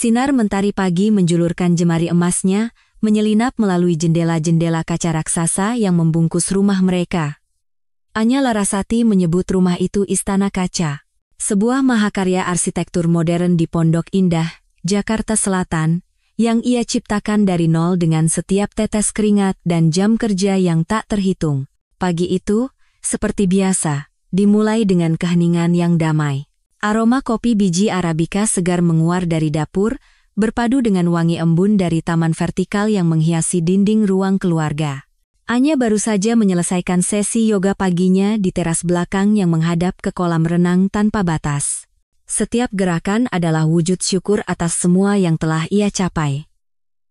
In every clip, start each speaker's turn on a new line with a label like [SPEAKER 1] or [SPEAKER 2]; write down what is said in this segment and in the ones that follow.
[SPEAKER 1] Sinar mentari pagi menjulurkan jemari emasnya, menyelinap melalui jendela-jendela kaca raksasa yang membungkus rumah mereka. Anya Larasati menyebut rumah itu Istana Kaca. Sebuah mahakarya arsitektur modern di Pondok Indah, Jakarta Selatan, yang ia ciptakan dari nol dengan setiap tetes keringat dan jam kerja yang tak terhitung. Pagi itu, seperti biasa, dimulai dengan keheningan yang damai. Aroma kopi biji Arabica segar menguar dari dapur, berpadu dengan wangi embun dari taman vertikal yang menghiasi dinding ruang keluarga. Anya baru saja menyelesaikan sesi yoga paginya di teras belakang yang menghadap ke kolam renang tanpa batas. Setiap gerakan adalah wujud syukur atas semua yang telah ia capai.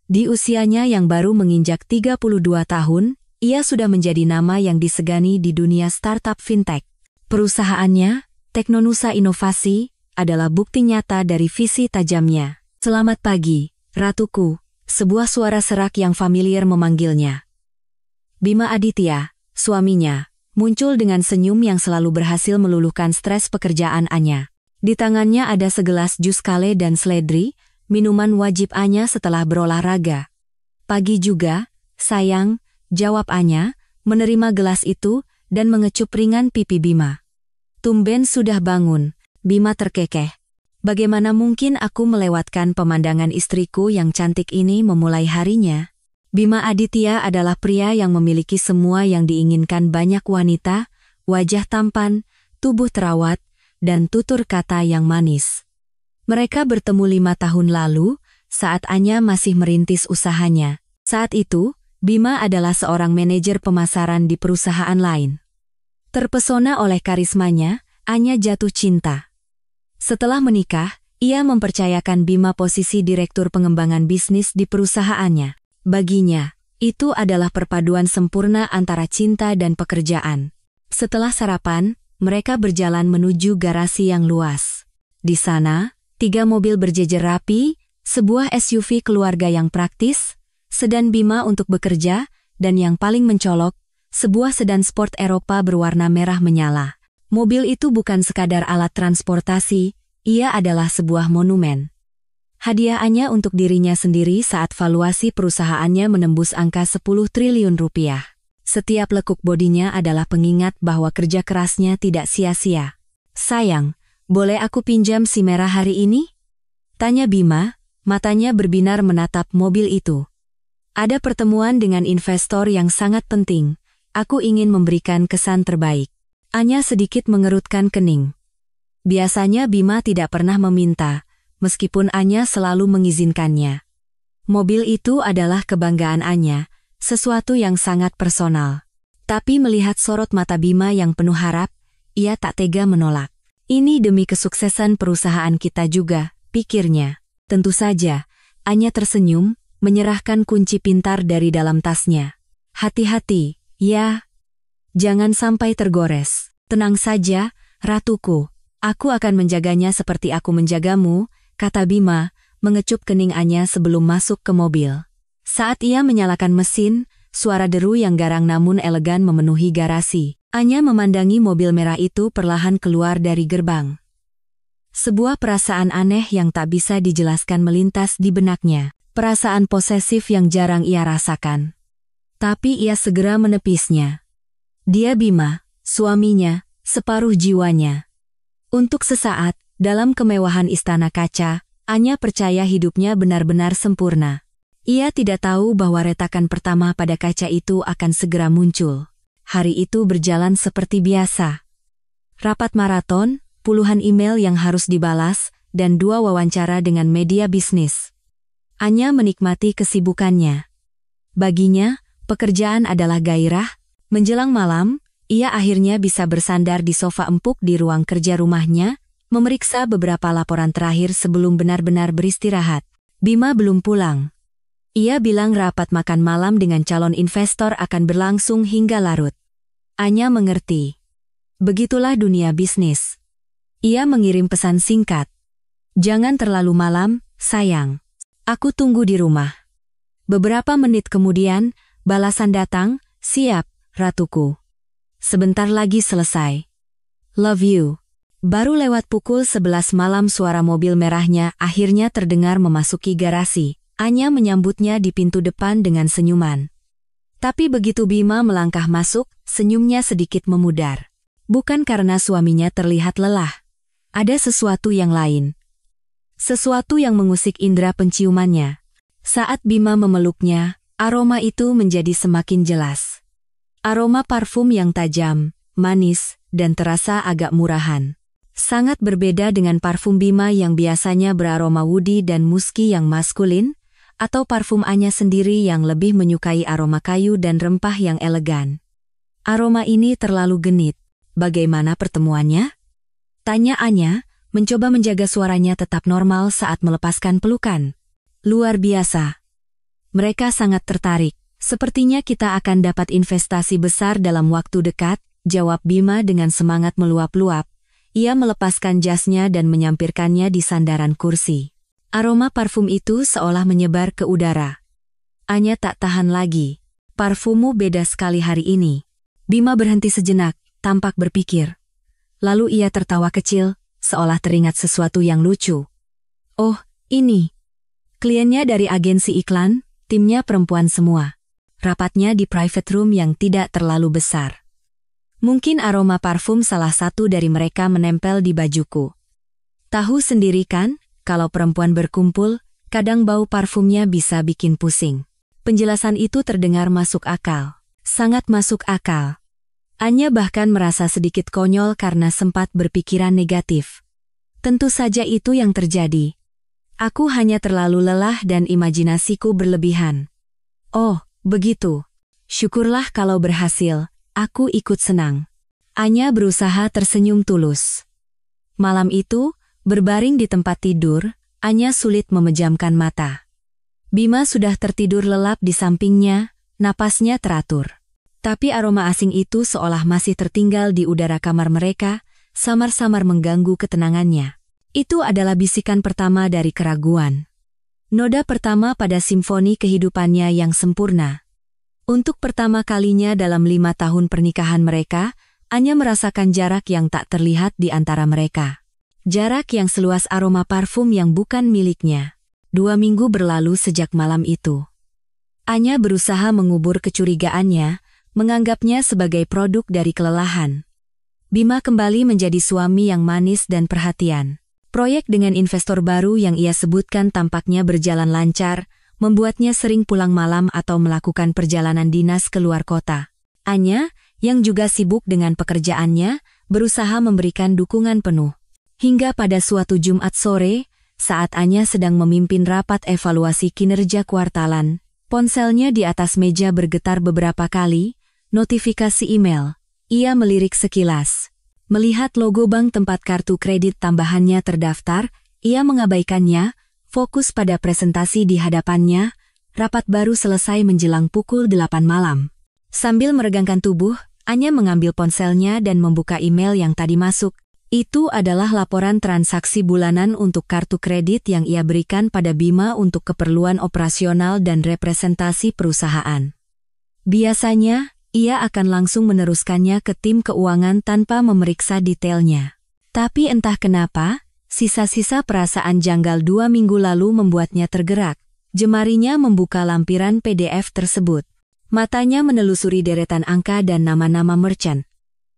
[SPEAKER 1] Di usianya yang baru menginjak 32 tahun, ia sudah menjadi nama yang disegani di dunia startup fintech. Perusahaannya, Teknonusa Inovasi, adalah bukti nyata dari visi tajamnya. Selamat pagi, Ratuku, sebuah suara serak yang familiar memanggilnya. Bima Aditya, suaminya, muncul dengan senyum yang selalu berhasil meluluhkan stres pekerjaan Anya. Di tangannya ada segelas jus kale dan seledri, minuman wajib Anya setelah berolahraga. Pagi juga, sayang, jawab Anya, menerima gelas itu, dan mengecup ringan pipi Bima. Tumben sudah bangun, Bima terkekeh. Bagaimana mungkin aku melewatkan pemandangan istriku yang cantik ini memulai harinya? Bima Aditya adalah pria yang memiliki semua yang diinginkan banyak wanita, wajah tampan, tubuh terawat, dan tutur kata yang manis. Mereka bertemu 5 tahun lalu, saat Anya masih merintis usahanya. Saat itu, Bima adalah seorang manajer pemasaran di perusahaan lain. Terpesona oleh karismanya, Anya jatuh cinta. Setelah menikah, ia mempercayakan Bima posisi direktur pengembangan bisnis di perusahaannya. Baginya, itu adalah perpaduan sempurna antara cinta dan pekerjaan. Setelah sarapan, mereka berjalan menuju garasi yang luas. Di sana, 3 mobil berjejer rapi, sebuah SUV keluarga yang praktis, sedan Bima untuk bekerja, dan yang paling mencolok, sebuah sedan sport Eropa berwarna merah menyala. Mobil itu bukan sekadar alat transportasi, ia adalah sebuah monumen. Hadiah Anya untuk dirinya sendiri saat valuasi perusahaannya menembus angka 10 triliun rupiah. Setiap lekuk bodinya adalah pengingat bahwa kerja kerasnya tidak sia-sia. Sayang, boleh aku pinjam si merah hari ini? Tanya Bima, matanya berbinar menatap mobil itu. Ada pertemuan dengan investor yang sangat penting. Aku ingin memberikan kesan terbaik. Anya sedikit mengerutkan kening. Biasanya Bima tidak pernah meminta, meskipun Anya selalu mengizinkannya. Mobil itu adalah kebanggaan Anya, sesuatu yang sangat personal. Tapi melihat sorot mata Bima yang penuh harap, ia tak tega menolak. Ini demi kesuksesan perusahaan kita juga, pikirnya. Tentu saja, Anya tersenyum, menyerahkan kunci pintar dari dalam tasnya. Hati-hati, ya. Jangan sampai tergores. Tenang saja, Ratuku. Aku akan menjaganya seperti aku menjagamu, kata Bima, mengecup kening Anya sebelum masuk ke mobil. Saat ia menyalakan mesin, suara deru yang garang namun elegan memenuhi garasi. Anya memandangi mobil merah itu perlahan keluar dari gerbang. Sebuah perasaan aneh yang tak bisa dijelaskan melintas di benaknya. Perasaan posesif yang jarang ia rasakan. Tapi ia segera menepisnya. Dia Bima, suaminya, separuh jiwanya. Untuk sesaat, dalam kemewahan Istana Kaca, Anya percaya hidupnya benar-benar sempurna. Ia tidak tahu bahwa retakan pertama pada kaca itu akan segera muncul. Hari itu berjalan seperti biasa. Rapat maraton, puluhan email yang harus dibalas, dan 2 wawancara dengan media bisnis. Anya menikmati kesibukannya. Baginya, pekerjaan adalah gairah. Menjelang malam, ia akhirnya bisa bersandar di sofa empuk di ruang kerja rumahnya, memeriksa beberapa laporan terakhir sebelum benar-benar beristirahat. Bima belum pulang. Ia bilang rapat makan malam dengan calon investor akan berlangsung hingga larut. Anya mengerti. Begitulah dunia bisnis. Ia mengirim pesan singkat. Jangan terlalu malam, sayang. Aku tunggu di rumah. Beberapa menit kemudian, balasan datang, siap, Ratuku. Sebentar lagi selesai. Love you. Baru lewat pukul 11 malam suara mobil merahnya akhirnya terdengar memasuki garasi. Anya menyambutnya di pintu depan dengan senyuman. Tapi begitu Bima melangkah masuk, senyumnya sedikit memudar. Bukan karena suaminya terlihat lelah. Ada sesuatu yang lain. Sesuatu yang mengusik indera penciumannya. Saat Bima memeluknya, aroma itu menjadi semakin jelas. Aroma parfum yang tajam, manis, dan terasa agak murahan. Sangat berbeda dengan parfum Bima yang biasanya beraroma woody dan musky yang maskulin, atau parfum Anya sendiri yang lebih menyukai aroma kayu dan rempah yang elegan. Aroma ini terlalu genit. Bagaimana pertemuannya? Tanya Anya, mencoba menjaga suaranya tetap normal saat melepaskan pelukan. Luar biasa. Mereka sangat tertarik. Sepertinya kita akan dapat investasi besar dalam waktu dekat, jawab Bima dengan semangat meluap-luap. Ia melepaskan jasnya dan menyampirkannya di sandaran kursi. Aroma parfum itu seolah menyebar ke udara. Anya tak tahan lagi. Parfummu beda sekali hari ini. Bima berhenti sejenak, tampak berpikir. Lalu ia tertawa kecil, seolah teringat sesuatu yang lucu. Oh, ini. Kliennya dari agensi iklan, timnya perempuan semua. Rapatnya di private room yang tidak terlalu besar. Mungkin aroma parfum salah satu dari mereka menempel di bajuku. Tahu sendiri kan, kalau perempuan berkumpul, kadang bau parfumnya bisa bikin pusing. Penjelasan itu terdengar masuk akal. Sangat masuk akal. Anya bahkan merasa sedikit konyol karena sempat berpikiran negatif. Tentu saja itu yang terjadi. Aku hanya terlalu lelah dan imajinasiku berlebihan. Oh, begitu. Syukurlah kalau berhasil. Aku ikut senang. Anya berusaha tersenyum tulus. Malam itu, berbaring di tempat tidur, Anya sulit memejamkan mata. Bima sudah tertidur lelap di sampingnya, napasnya teratur. Tapi aroma asing itu seolah masih tertinggal di udara kamar mereka, samar-samar mengganggu ketenangannya. Itu adalah bisikan pertama dari keraguan. Noda pertama pada simfoni kehidupannya yang sempurna. Untuk pertama kalinya dalam 5 tahun pernikahan mereka, Anya merasakan jarak yang tak terlihat di antara mereka. Jarak yang seluas aroma parfum yang bukan miliknya. 2 minggu berlalu sejak malam itu. Anya berusaha mengubur kecurigaannya, menganggapnya sebagai produk dari kelelahan. Bima kembali menjadi suami yang manis dan perhatian. Proyek dengan investor baru yang ia sebutkan tampaknya berjalan lancar, membuatnya sering pulang malam atau melakukan perjalanan dinas keluar kota. Anya, yang juga sibuk dengan pekerjaannya, berusaha memberikan dukungan penuh. Hingga pada suatu Jumat sore, saat Anya sedang memimpin rapat evaluasi kinerja kuartalan, ponselnya di atas meja bergetar beberapa kali, notifikasi email. Ia melirik sekilas. Melihat logo bank tempat kartu kredit tambahannya terdaftar, ia mengabaikannya, fokus pada presentasi di hadapannya. Rapat baru selesai menjelang pukul 8 malam. Sambil meregangkan tubuh, Anya mengambil ponselnya dan membuka email yang tadi masuk. Itu adalah laporan transaksi bulanan untuk kartu kredit yang ia berikan pada Bima untuk keperluan operasional dan representasi perusahaan. Biasanya, ia akan langsung meneruskannya ke tim keuangan tanpa memeriksa detailnya. Tapi entah kenapa, sisa-sisa perasaan janggal 2 minggu lalu membuatnya tergerak. Jemarinya membuka lampiran PDF tersebut. Matanya menelusuri deretan angka dan nama-nama merchant.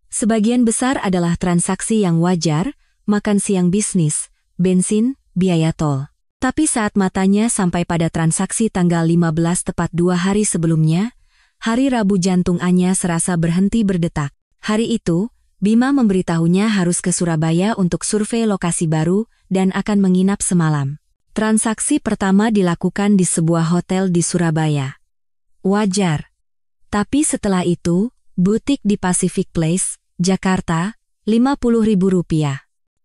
[SPEAKER 1] Sebagian besar adalah transaksi yang wajar, makan siang bisnis, bensin, biaya tol. Tapi saat matanya sampai pada transaksi tanggal 15 tepat 2 hari sebelumnya, hari Rabu jantung Anya serasa berhenti berdetak. Hari itu, Bima memberitahunya harus ke Surabaya untuk survei lokasi baru dan akan menginap semalam. Transaksi pertama dilakukan di sebuah hotel di Surabaya. Wajar. Tapi setelah itu, butik di Pacific Place, Jakarta, Rp50.000.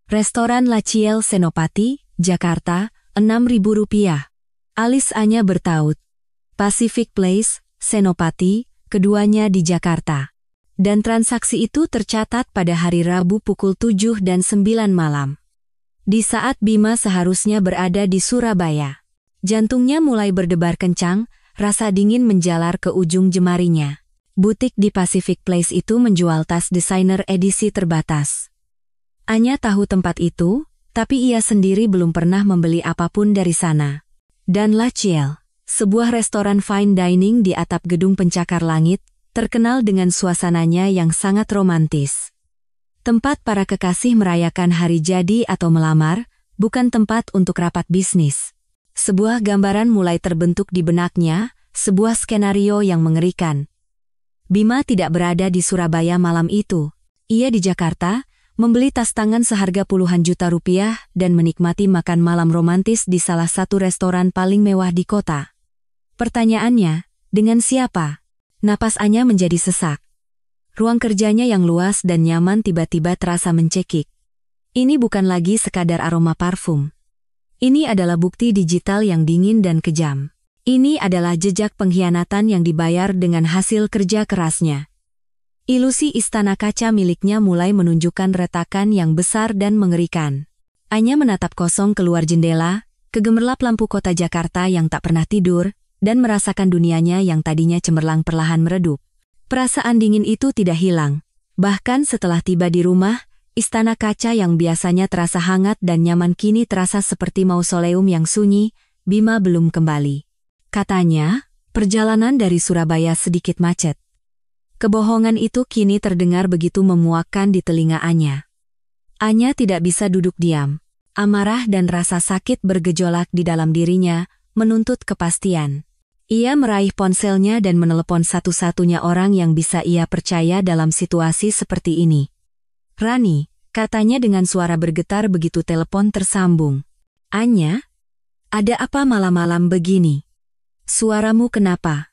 [SPEAKER 1] Restoran La Ciel Senopati, Jakarta, Rp6.000. Alis Anya bertaut. Pacific Place, Senopati, keduanya di Jakarta. Dan transaksi itu tercatat pada hari Rabu pukul 7 dan 9 malam. Di saat Bima seharusnya berada di Surabaya. Jantungnya mulai berdebar kencang, rasa dingin menjalar ke ujung jemarinya. Butik di Pacific Place itu menjual tas desainer edisi terbatas. Anya tahu tempat itu, tapi ia sendiri belum pernah membeli apapun dari sana. Dan La Ciel, sebuah restoran fine dining di atap gedung pencakar langit, terkenal dengan suasananya yang sangat romantis. Tempat para kekasih merayakan hari jadi atau melamar, bukan tempat untuk rapat bisnis. Sebuah gambaran mulai terbentuk di benaknya, sebuah skenario yang mengerikan. Bima tidak berada di Surabaya malam itu. Ia di Jakarta, membeli tas tangan seharga puluhan juta rupiah dan menikmati makan malam romantis di salah satu restoran paling mewah di kota. Pertanyaannya, dengan siapa? Napas Anya menjadi sesak. Ruang kerjanya yang luas dan nyaman tiba-tiba terasa mencekik. Ini bukan lagi sekadar aroma parfum. Ini adalah bukti digital yang dingin dan kejam. Ini adalah jejak pengkhianatan yang dibayar dengan hasil kerja kerasnya. Ilusi istana kaca miliknya mulai menunjukkan retakan yang besar dan mengerikan. Anya menatap kosong keluar jendela, kegemerlap lampu kota Jakarta yang tak pernah tidur, dan merasakan dunianya yang tadinya cemerlang perlahan meredup. Perasaan dingin itu tidak hilang. Bahkan setelah tiba di rumah, istana kaca yang biasanya terasa hangat dan nyaman kini terasa seperti mausoleum yang sunyi. Bima belum kembali. Katanya, perjalanan dari Surabaya sedikit macet. Kebohongan itu kini terdengar begitu memuakkan di telinga Anya. Anya tidak bisa duduk diam. Amarah dan rasa sakit bergejolak di dalam dirinya, menuntut kepastian. Ia meraih ponselnya dan menelepon satu-satunya orang yang bisa ia percaya dalam situasi seperti ini. Rani, katanya dengan suara bergetar begitu telepon tersambung. Anya? Ada apa malam-malam begini? Suaramu kenapa?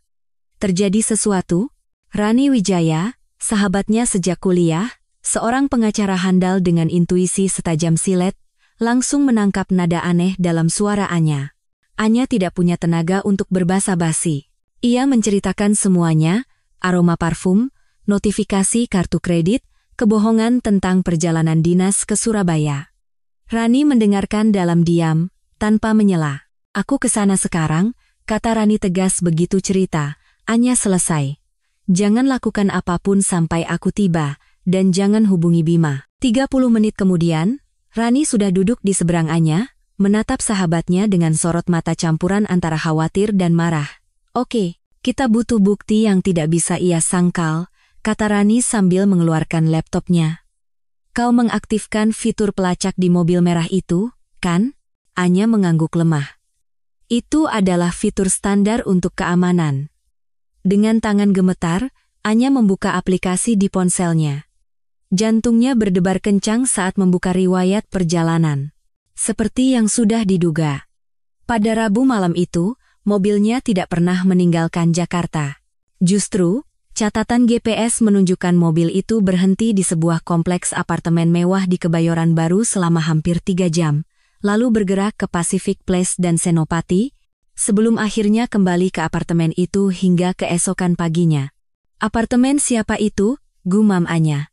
[SPEAKER 1] Terjadi sesuatu? Rani Wijaya, sahabatnya sejak kuliah, seorang pengacara handal dengan intuisi setajam silet, langsung menangkap nada aneh dalam suara Anya. Anya tidak punya tenaga untuk berbasa-basi. Ia menceritakan semuanya, aroma parfum, notifikasi kartu kredit, kebohongan tentang perjalanan dinas ke Surabaya. Rani mendengarkan dalam diam, tanpa menyela. Aku kesana sekarang, kata Rani tegas begitu cerita. Anya selesai. Jangan lakukan apapun sampai aku tiba, dan jangan hubungi Bima. 30 menit kemudian, Rani sudah duduk di seberang Anya, menatap sahabatnya dengan sorot mata campuran antara khawatir dan marah. Oke, kita butuh bukti yang tidak bisa ia sangkal, kata Rani sambil mengeluarkan laptopnya. Kau mengaktifkan fitur pelacak di mobil merah itu, kan? Anya mengangguk lemah. Itu adalah fitur standar untuk keamanan. Dengan tangan gemetar, Anya membuka aplikasi di ponselnya. Jantungnya berdebar kencang saat membuka riwayat perjalanan. Seperti yang sudah diduga. Pada Rabu malam itu, mobilnya tidak pernah meninggalkan Jakarta. Justru, catatan GPS menunjukkan mobil itu berhenti di sebuah kompleks apartemen mewah di Kebayoran Baru selama hampir 3 jam, lalu bergerak ke Pacific Place dan Senopati, sebelum akhirnya kembali ke apartemen itu hingga keesokan paginya. Apartemen siapa itu? Gumam Anya.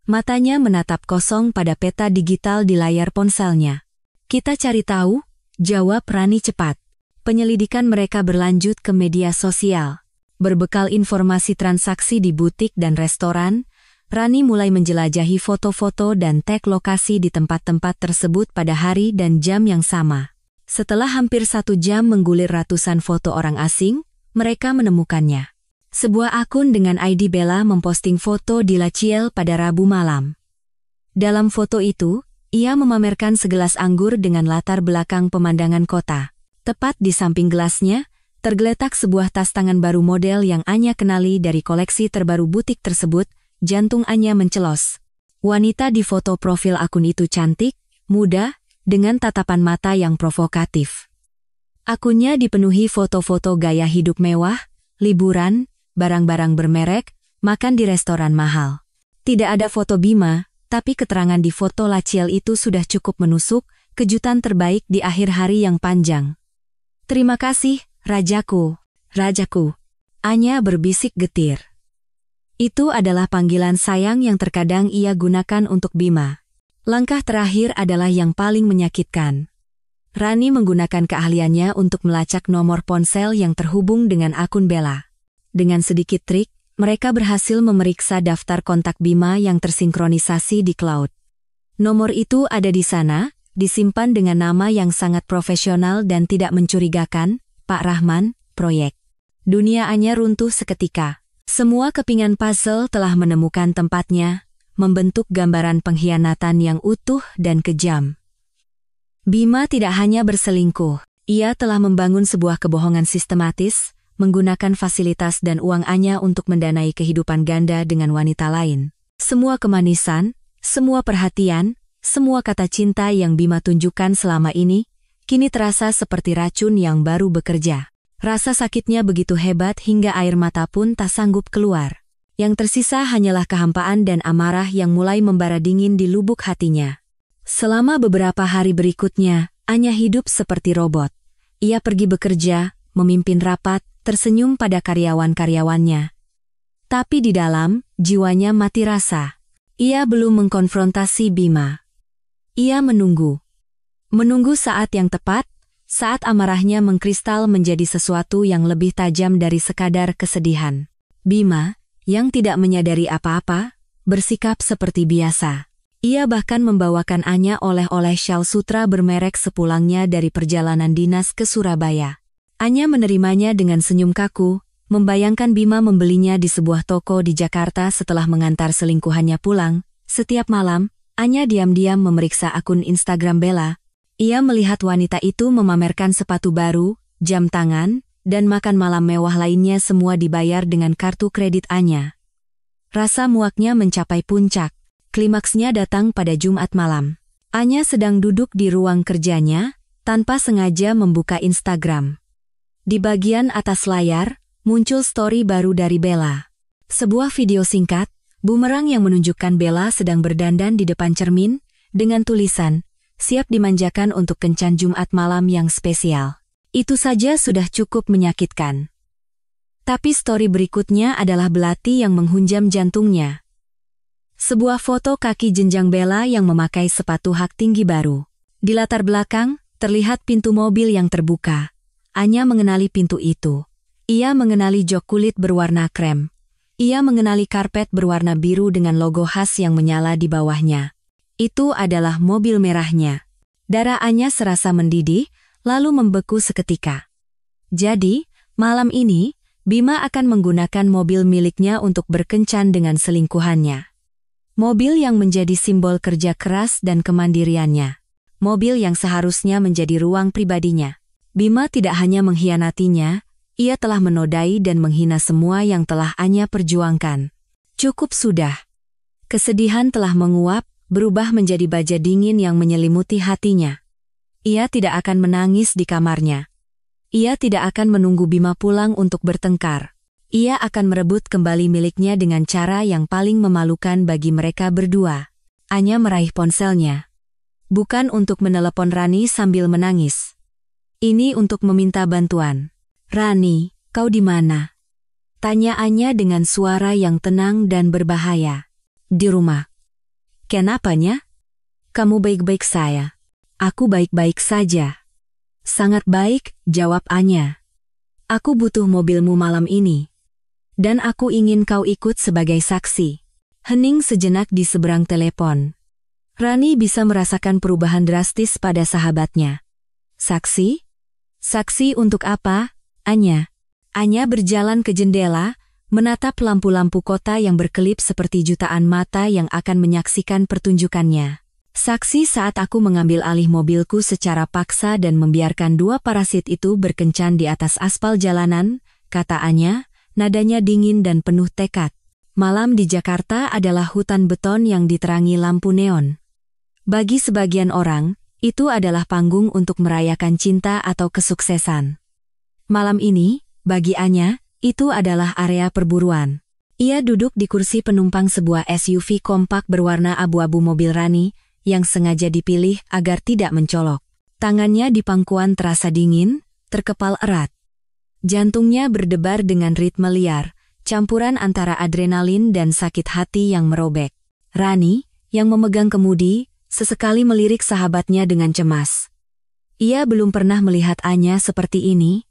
[SPEAKER 1] Matanya menatap kosong pada peta digital di layar ponselnya. Kita cari tahu, jawab Rani cepat. Penyelidikan mereka berlanjut ke media sosial. Berbekal informasi transaksi di butik dan restoran, Rani mulai menjelajahi foto-foto dan tag lokasi di tempat-tempat tersebut pada hari dan jam yang sama. Setelah hampir 1 jam menggulir ratusan foto orang asing, mereka menemukannya. Sebuah akun dengan ID Bella memposting foto di La Ciel pada Rabu malam. Dalam foto itu, ia memamerkan segelas anggur dengan latar belakang pemandangan kota. Tepat di samping gelasnya, tergeletak sebuah tas tangan baru model yang Anya kenali dari koleksi terbaru butik tersebut. Jantung Anya mencelos. Wanita di foto profil akun itu cantik, muda, dengan tatapan mata yang provokatif. Akunnya dipenuhi foto-foto gaya hidup mewah, liburan, barang-barang bermerek, makan di restoran mahal. Tidak ada foto Bima, tapi keterangan di foto La Ciel itu sudah cukup menusuk, kejutan terbaik di akhir hari yang panjang. Terima kasih, Rajaku. Rajaku. Anya berbisik getir. Itu adalah panggilan sayang yang terkadang ia gunakan untuk Bima. Langkah terakhir adalah yang paling menyakitkan. Rani menggunakan keahliannya untuk melacak nomor ponsel yang terhubung dengan akun Bella. Dengan sedikit trik, mereka berhasil memeriksa daftar kontak Bima yang tersinkronisasi di cloud. Nomor itu ada di sana, disimpan dengan nama yang sangat profesional dan tidak mencurigakan, Pak Rahman, proyek. Dunia Anya runtuh seketika. Semua kepingan puzzle telah menemukan tempatnya, membentuk gambaran pengkhianatan yang utuh dan kejam. Bima tidak hanya berselingkuh, ia telah membangun sebuah kebohongan sistematis, menggunakan fasilitas dan uang Anya untuk mendanai kehidupan ganda dengan wanita lain. Semua kemanisan, semua perhatian, semua kata cinta yang Bima tunjukkan selama ini, kini terasa seperti racun yang baru bekerja. Rasa sakitnya begitu hebat hingga air mata pun tak sanggup keluar. Yang tersisa hanyalah kehampaan dan amarah yang mulai membara dingin di lubuk hatinya. Selama beberapa hari berikutnya, Anya hidup seperti robot. Ia pergi bekerja, memimpin rapat, tersenyum pada karyawan-karyawannya. Tapi di dalam, jiwanya mati rasa. Ia belum mengkonfrontasi Bima. Ia menunggu. Menunggu saat yang tepat, saat amarahnya mengkristal menjadi sesuatu yang lebih tajam dari sekadar kesedihan. Bima, yang tidak menyadari apa-apa, bersikap seperti biasa. Ia bahkan membawakan Anya oleh-oleh syal sutra bermerek sepulangnya dari perjalanan dinas ke Surabaya. Anya menerimanya dengan senyum kaku, membayangkan Bima membelinya di sebuah toko di Jakarta setelah mengantar selingkuhannya pulang. Setiap malam, Anya diam-diam memeriksa akun Instagram Bella. Ia melihat wanita itu memamerkan sepatu baru, jam tangan, dan makan malam mewah lainnya, semua dibayar dengan kartu kredit Anya. Rasa muaknya mencapai puncak. Klimaksnya datang pada Jumat malam. Anya sedang duduk di ruang kerjanya, tanpa sengaja membuka Instagram. Di bagian atas layar, muncul story baru dari Bella. Sebuah video singkat, bumerang yang menunjukkan Bella sedang berdandan di depan cermin, dengan tulisan, "Siap dimanjakan untuk kencan Jumat malam yang spesial." Itu saja sudah cukup menyakitkan. Tapi story berikutnya adalah belati yang menghunjam jantungnya. Sebuah foto kaki jenjang Bella yang memakai sepatu hak tinggi baru. Di latar belakang, terlihat pintu mobil yang terbuka. Anya mengenali pintu itu. Ia mengenali jok kulit berwarna krem. Ia mengenali karpet berwarna biru dengan logo khas yang menyala di bawahnya. Itu adalah mobil merahnya. Darah Anya serasa mendidih, lalu membeku seketika. Jadi, malam ini, Bima akan menggunakan mobil miliknya untuk berkencan dengan selingkuhannya. Mobil yang menjadi simbol kerja keras dan kemandiriannya. Mobil yang seharusnya menjadi ruang pribadinya. Bima tidak hanya mengkhianatinya, ia telah menodai dan menghina semua yang telah Anya perjuangkan. Cukup sudah. Kesedihan telah menguap, berubah menjadi baja dingin yang menyelimuti hatinya. Ia tidak akan menangis di kamarnya. Ia tidak akan menunggu Bima pulang untuk bertengkar. Ia akan merebut kembali miliknya dengan cara yang paling memalukan bagi mereka berdua. Anya meraih ponselnya. Bukan untuk menelepon Rani sambil menangis. Ini untuk meminta bantuan. "Rani, kau di mana?" Tanya Anya dengan suara yang tenang dan berbahaya. "Di rumah." "Kenapanya?" "Kamu baik-baik saya." "Aku baik-baik saja." "Sangat baik," jawab Anya. "Aku butuh mobilmu malam ini. Dan aku ingin kau ikut sebagai saksi." Hening sejenak di seberang telepon. Rani bisa merasakan perubahan drastis pada sahabatnya. "Saksi? Saksi untuk apa, Anya?" Anya berjalan ke jendela, menatap lampu-lampu kota yang berkelip seperti jutaan mata yang akan menyaksikan pertunjukannya. "Saksi saat aku mengambil alih mobilku secara paksa dan membiarkan dua parasit itu berkencan di atas aspal jalanan," kata Anya, nadanya dingin dan penuh tekad. Malam di Jakarta adalah hutan beton yang diterangi lampu neon. Bagi sebagian orang, itu adalah panggung untuk merayakan cinta atau kesuksesan. Malam ini, bagi Anya, itu adalah area perburuan. Ia duduk di kursi penumpang sebuah SUV kompak berwarna abu-abu mobil Rani, yang sengaja dipilih agar tidak mencolok. Tangannya di pangkuan terasa dingin, terkepal erat. Jantungnya berdebar dengan ritme liar, campuran antara adrenalin dan sakit hati yang merobek. Rani, yang memegang kemudi, sesekali melirik sahabatnya dengan cemas. Ia belum pernah melihat Anya seperti ini.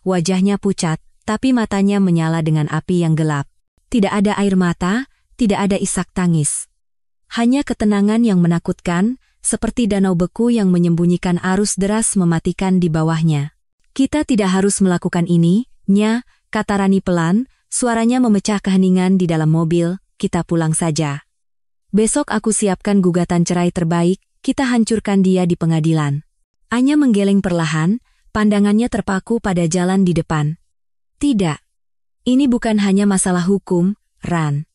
[SPEAKER 1] Wajahnya pucat, tapi matanya menyala dengan api yang gelap. Tidak ada air mata, tidak ada isak tangis. Hanya ketenangan yang menakutkan, seperti danau beku yang menyembunyikan arus deras mematikan di bawahnya. Kita tidak harus melakukan ini, Nya, kata Rani pelan, suaranya memecah keheningan di dalam mobil, kita pulang saja. Besok aku siapkan gugatan cerai terbaik, kita hancurkan dia di pengadilan. Anya menggeleng perlahan, pandangannya terpaku pada jalan di depan. Tidak. Ini bukan hanya masalah hukum, Ran.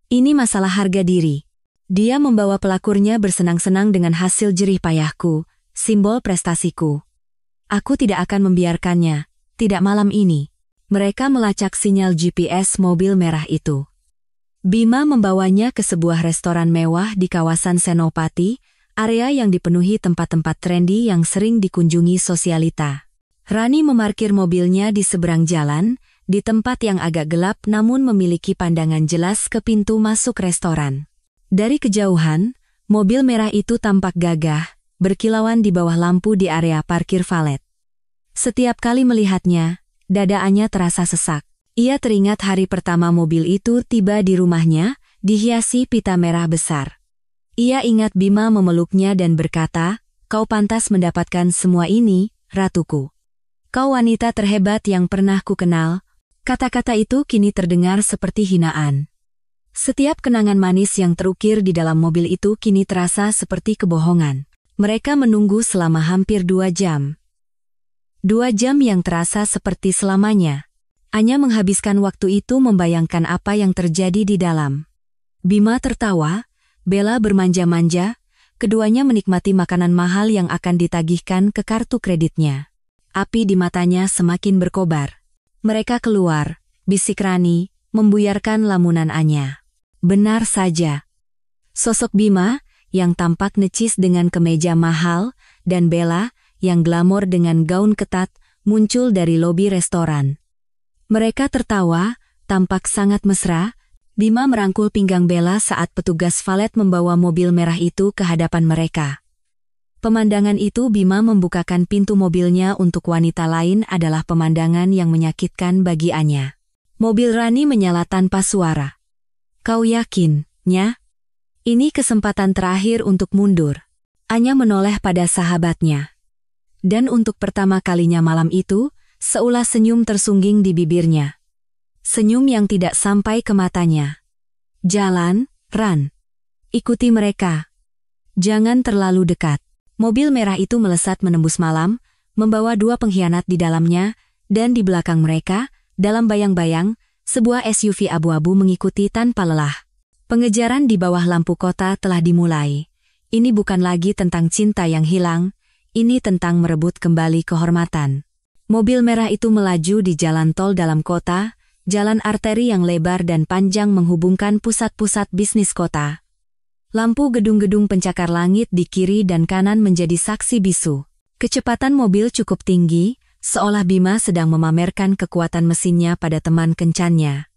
[SPEAKER 1] Ini masalah harga diri. Dia membawa pelakurnya bersenang-senang dengan hasil jerih payahku, simbol prestasiku. Aku tidak akan membiarkannya, tidak malam ini. Mereka melacak sinyal GPS mobil merah itu. Bima membawanya ke sebuah restoran mewah di kawasan Senopati, area yang dipenuhi tempat-tempat trendy yang sering dikunjungi sosialita. Rani memarkir mobilnya di seberang jalan, di tempat yang agak gelap namun memiliki pandangan jelas ke pintu masuk restoran. Dari kejauhan, mobil merah itu tampak gagah, berkilauan di bawah lampu di area parkir valet. Setiap kali melihatnya, dada Anya terasa sesak. Ia teringat hari pertama mobil itu tiba di rumahnya, dihiasi pita merah besar. Ia ingat Bima memeluknya dan berkata, "Kau pantas mendapatkan semua ini, ratuku. Kau wanita terhebat yang pernah kukenal." Kata-kata itu kini terdengar seperti hinaan. Setiap kenangan manis yang terukir di dalam mobil itu kini terasa seperti kebohongan. Mereka menunggu selama hampir 2 jam. 2 jam yang terasa seperti selamanya. Anya menghabiskan waktu itu membayangkan apa yang terjadi di dalam. Bima tertawa, Bella bermanja-manja, keduanya menikmati makanan mahal yang akan ditagihkan ke kartu kreditnya. Api di matanya semakin berkobar. Mereka keluar, bisik Rani, membuyarkan lamunan Anya. Benar saja. Sosok Bima, yang tampak necis dengan kemeja mahal, dan Bella, yang glamor dengan gaun ketat, muncul dari lobi restoran. Mereka tertawa, tampak sangat mesra. Bima merangkul pinggang Bella saat petugas valet membawa mobil merah itu ke hadapan mereka. Pemandangan itu Bima membukakan pintu mobilnya untuk wanita lain adalah pemandangan yang menyakitkan bagi Anya. Mobil Rani menyala tanpa suara. Kau yakin, Nya? Ini kesempatan terakhir untuk mundur. Anya menoleh pada sahabatnya. Dan untuk pertama kalinya malam itu, seulas senyum tersungging di bibirnya. Senyum yang tidak sampai ke matanya. Jalan, Ran. Ikuti mereka. Jangan terlalu dekat. Mobil merah itu melesat menembus malam, membawa 2 pengkhianat di dalamnya, dan di belakang mereka, dalam bayang-bayang, sebuah SUV abu-abu mengikuti tanpa lelah. Pengejaran di bawah lampu kota telah dimulai. Ini bukan lagi tentang cinta yang hilang, ini tentang merebut kembali kehormatan. Mobil merah itu melaju di jalan tol dalam kota, jalan arteri yang lebar dan panjang menghubungkan pusat-pusat bisnis kota. Lampu gedung-gedung pencakar langit di kiri dan kanan menjadi saksi bisu. Kecepatan mobil cukup tinggi, seolah Bima sedang memamerkan kekuatan mesinnya pada teman kencannya.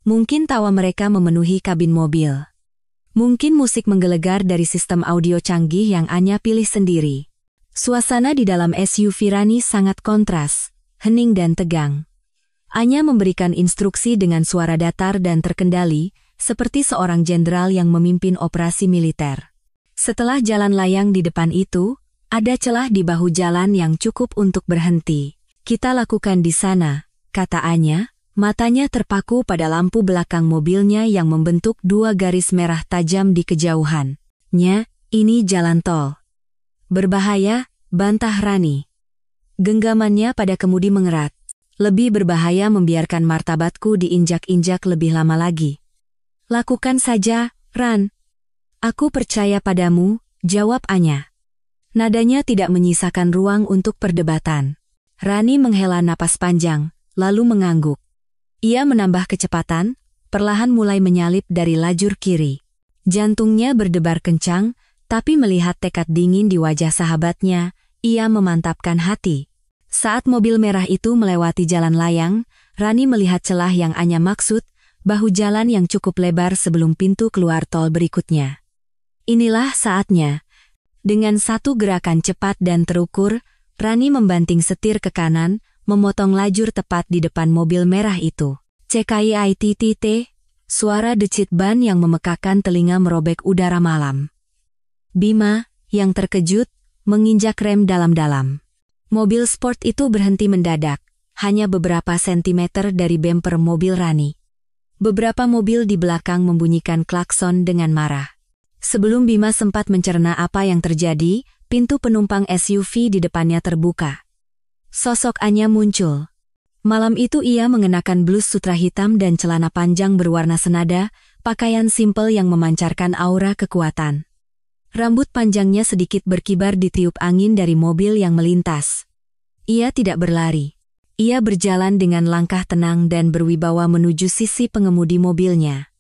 [SPEAKER 1] Mungkin tawa mereka memenuhi kabin mobil. Mungkin musik menggelegar dari sistem audio canggih yang Anya pilih sendiri. Suasana di dalam SUV Rani sangat kontras, hening dan tegang. Anya memberikan instruksi dengan suara datar dan terkendali, seperti seorang jenderal yang memimpin operasi militer. Setelah jalan layang di depan itu, ada celah di bahu jalan yang cukup untuk berhenti. Kita lakukan di sana, kata Anya, matanya terpaku pada lampu belakang mobilnya yang membentuk 2 garis merah tajam di kejauhan. Nya, ini jalan tol. Berbahaya, bantah Rani. Genggamannya pada kemudi mengerat. Lebih berbahaya membiarkan martabatku diinjak-injak lebih lama lagi. Lakukan saja, Ran. Aku percaya padamu, jawab Anya. Nadanya tidak menyisakan ruang untuk perdebatan. Rani menghela napas panjang, lalu mengangguk. Ia menambah kecepatan, perlahan mulai menyalip dari lajur kiri. Jantungnya berdebar kencang, tapi melihat tekad dingin di wajah sahabatnya, ia memantapkan hati. Saat mobil merah itu melewati jalan layang, Rani melihat celah yang Anya maksud, bahu jalan yang cukup lebar sebelum pintu keluar tol berikutnya. Inilah saatnya. Dengan satu gerakan cepat dan terukur, Rani membanting setir ke kanan, memotong lajur tepat di depan mobil merah itu. CKIITTT, Suara decit ban yang memekakan telinga merobek udara malam. Bima, yang terkejut, menginjak rem dalam-dalam. Mobil sport itu berhenti mendadak, hanya beberapa sentimeter dari bemper mobil Rani. Beberapa mobil di belakang membunyikan klakson dengan marah. Sebelum Bima sempat mencerna apa yang terjadi, pintu penumpang SUV di depannya terbuka. Sosok Anya muncul. Malam itu ia mengenakan blus sutra hitam dan celana panjang berwarna senada, pakaian simpel yang memancarkan aura kekuatan. Rambut panjangnya sedikit berkibar ditiup angin dari mobil yang melintas. Ia tidak berlari. Ia berjalan dengan langkah tenang dan berwibawa menuju sisi pengemudi mobilnya.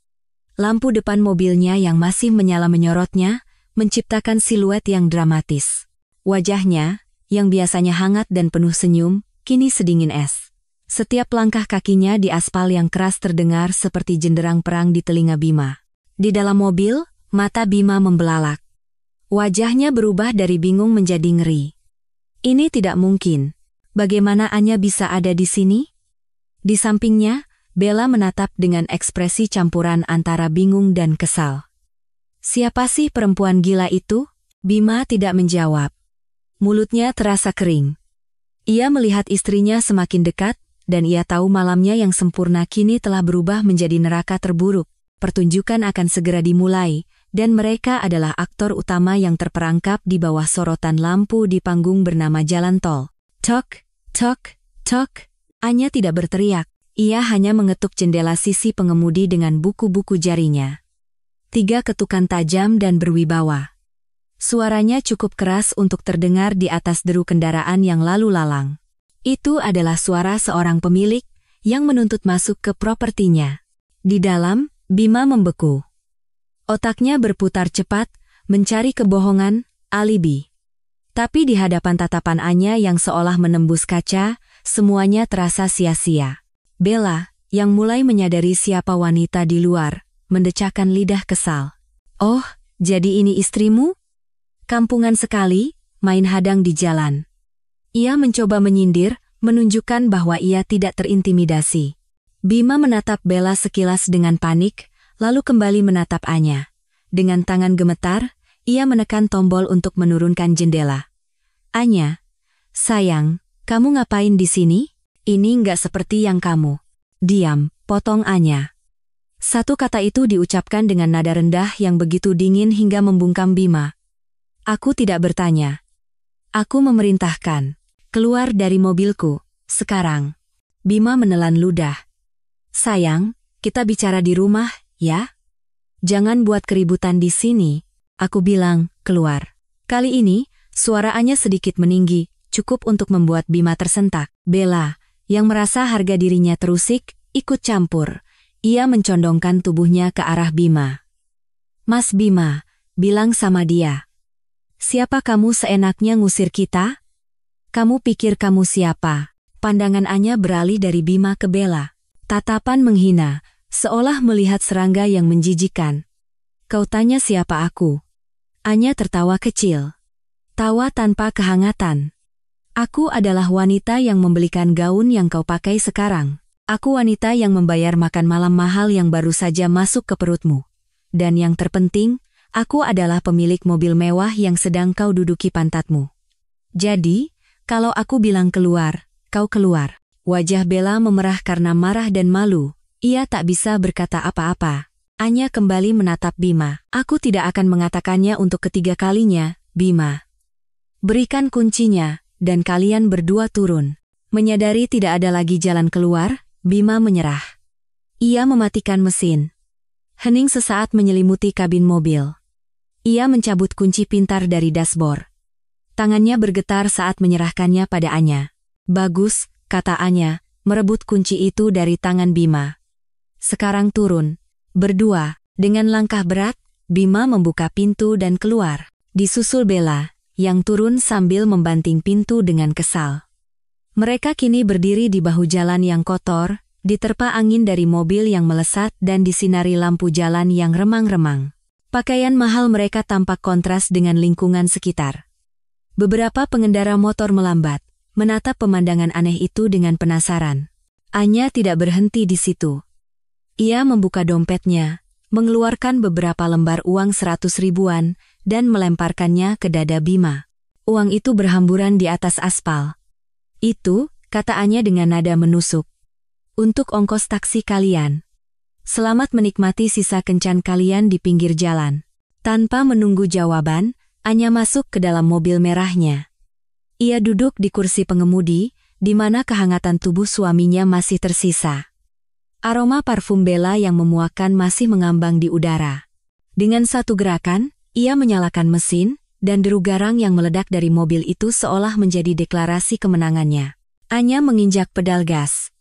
[SPEAKER 1] Lampu depan mobilnya yang masih menyala menyorotnya, menciptakan siluet yang dramatis. Wajahnya, yang biasanya hangat dan penuh senyum, kini sedingin es. Setiap langkah kakinya di aspal yang keras terdengar seperti jenderang perang di telinga Bima. Di dalam mobil, mata Bima membelalak. Wajahnya berubah dari bingung menjadi ngeri. Ini tidak mungkin. Bagaimana Anya bisa ada di sini? Di sampingnya, Bella menatap dengan ekspresi campuran antara bingung dan kesal. Siapa sih perempuan gila itu? Bima tidak menjawab. Mulutnya terasa kering. Ia melihat istrinya semakin dekat, dan ia tahu malamnya yang sempurna kini telah berubah menjadi neraka terburuk. Pertunjukan akan segera dimulai, dan mereka adalah aktor utama yang terperangkap di bawah sorotan lampu di panggung bernama Jalan Tol. Tok, tok, tok. Anya tidak berteriak, ia hanya mengetuk jendela sisi pengemudi dengan buku-buku jarinya. 3 ketukan tajam dan berwibawa. Suaranya cukup keras untuk terdengar di atas deru kendaraan yang lalu lalang. Itu adalah suara seorang pemilik yang menuntut masuk ke propertinya. Di dalam, Bima membeku. Otaknya berputar cepat, mencari kebohongan, alibi. Tapi di hadapan tatapan Anya yang seolah menembus kaca, semuanya terasa sia-sia. Bella, yang mulai menyadari siapa wanita di luar, mendecakkan lidah kesal. Oh, jadi ini istrimu? Kampungan sekali, main hadang di jalan. Ia mencoba menyindir, menunjukkan bahwa ia tidak terintimidasi. Bima menatap Bella sekilas dengan panik, lalu kembali menatap Anya. Dengan tangan gemetar, ia menekan tombol untuk menurunkan jendela. Anya, sayang, kamu ngapain di sini? Ini nggak seperti yang kamu. Diam, potong Anya. Satu kata itu diucapkan dengan nada rendah yang begitu dingin hingga membungkam Bima. Aku tidak bertanya. Aku memerintahkan. Keluar dari mobilku, sekarang. Bima menelan ludah. Sayang, kita bicara di rumah, ya? Jangan buat keributan di sini. Aku bilang, keluar. Kali ini, suara Anya sedikit meninggi, cukup untuk membuat Bima tersentak. Bella, yang merasa harga dirinya terusik, ikut campur. Ia mencondongkan tubuhnya ke arah Bima. Mas Bima, bilang sama dia. Siapa kamu seenaknya ngusir kita? Kamu pikir kamu siapa? Pandangan Anya beralih dari Bima ke Bella. Tatapan menghina, seolah melihat serangga yang menjijikan. Kau tanya siapa aku? Anya tertawa kecil. Tawa tanpa kehangatan. Aku adalah wanita yang membelikan gaun yang kau pakai sekarang. Aku wanita yang membayar makan malam mahal yang baru saja masuk ke perutmu. Dan yang terpenting, aku adalah pemilik mobil mewah yang sedang kau duduki pantatmu. Jadi, kalau aku bilang keluar, kau keluar. Wajah Bella memerah karena marah dan malu. Ia tak bisa berkata apa-apa. Anya kembali menatap Bima. Aku tidak akan mengatakannya untuk ketiga kalinya, Bima. Berikan kuncinya, dan kalian berdua turun. Menyadari tidak ada lagi jalan keluar, Bima menyerah. Ia mematikan mesin. Hening sesaat menyelimuti kabin mobil. Ia mencabut kunci pintar dari dashboard. Tangannya bergetar saat menyerahkannya pada Anya. Bagus, kata Anya, merebut kunci itu dari tangan Bima. Sekarang turun. Berdua, dengan langkah berat, Bima membuka pintu dan keluar. Disusul Bella, yang turun sambil membanting pintu dengan kesal. Mereka kini berdiri di bahu jalan yang kotor, diterpa angin dari mobil yang melesat dan disinari lampu jalan yang remang-remang. Pakaian mahal mereka tampak kontras dengan lingkungan sekitar. Beberapa pengendara motor melambat, menatap pemandangan aneh itu dengan penasaran. Anya tidak berhenti di situ. Ia membuka dompetnya, mengeluarkan beberapa lembar uang 100 ribuan, dan melemparkannya ke dada Bima. Uang itu berhamburan di atas aspal. Itu, kata Anya dengan nada menusuk. Untuk ongkos taksi kalian. Selamat menikmati sisa kencan kalian di pinggir jalan. Tanpa menunggu jawaban, Anya masuk ke dalam mobil merahnya. Ia duduk di kursi pengemudi, di mana kehangatan tubuh suaminya masih tersisa. Aroma parfum Bella yang memuakan masih mengambang di udara. Dengan satu gerakan, ia menyalakan mesin, dan deru garang yang meledak dari mobil itu seolah menjadi deklarasi kemenangannya. Anya menginjak pedal gas.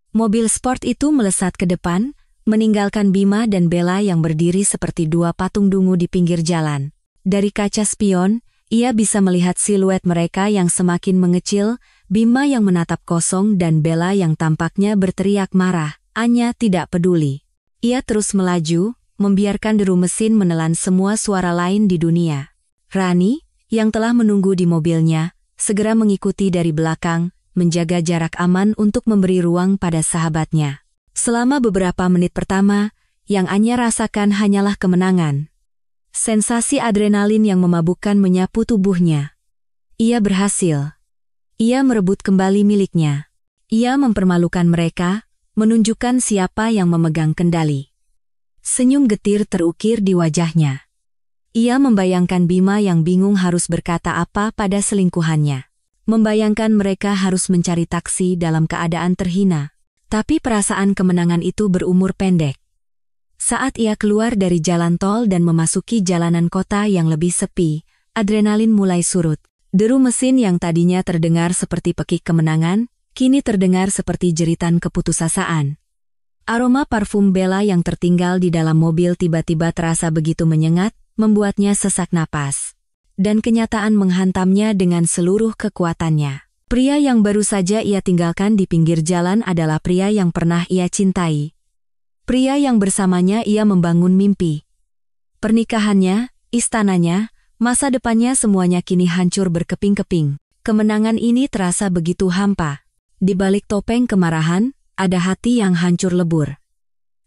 [SPEAKER 1] Mobil sport itu melesat ke depan, meninggalkan Bima dan Bella yang berdiri seperti dua patung dungu di pinggir jalan. Dari kaca spion, ia bisa melihat siluet mereka yang semakin mengecil, Bima yang menatap kosong dan Bella yang tampaknya berteriak marah. Anya tidak peduli. Ia terus melaju, membiarkan deru mesin menelan semua suara lain di dunia. Rani, yang telah menunggu di mobilnya, segera mengikuti dari belakang, menjaga jarak aman untuk memberi ruang pada sahabatnya. Selama beberapa menit pertama, yang Anya rasakan hanyalah kemenangan. Sensasi adrenalin yang memabukkan menyapu tubuhnya. Ia berhasil. Ia merebut kembali miliknya. Ia mempermalukan mereka, menunjukkan siapa yang memegang kendali. Senyum getir terukir di wajahnya. Ia membayangkan Bima yang bingung harus berkata apa pada selingkuhannya. Membayangkan mereka harus mencari taksi dalam keadaan terhina. Tapi perasaan kemenangan itu berumur pendek. Saat ia keluar dari jalan tol dan memasuki jalanan kota yang lebih sepi, adrenalin mulai surut. Deru mesin yang tadinya terdengar seperti pekik kemenangan, kini terdengar seperti jeritan keputusasaan. Aroma parfum Bella yang tertinggal di dalam mobil tiba-tiba terasa begitu menyengat, membuatnya sesak napas. Dan kenyataan menghantamnya dengan seluruh kekuatannya. Pria yang baru saja ia tinggalkan di pinggir jalan adalah pria yang pernah ia cintai. Pria yang bersamanya ia membangun mimpi. Pernikahannya, istananya, masa depannya semuanya kini hancur berkeping-keping. Kemenangan ini terasa begitu hampa. Di balik topeng kemarahan, ada hati yang hancur lebur.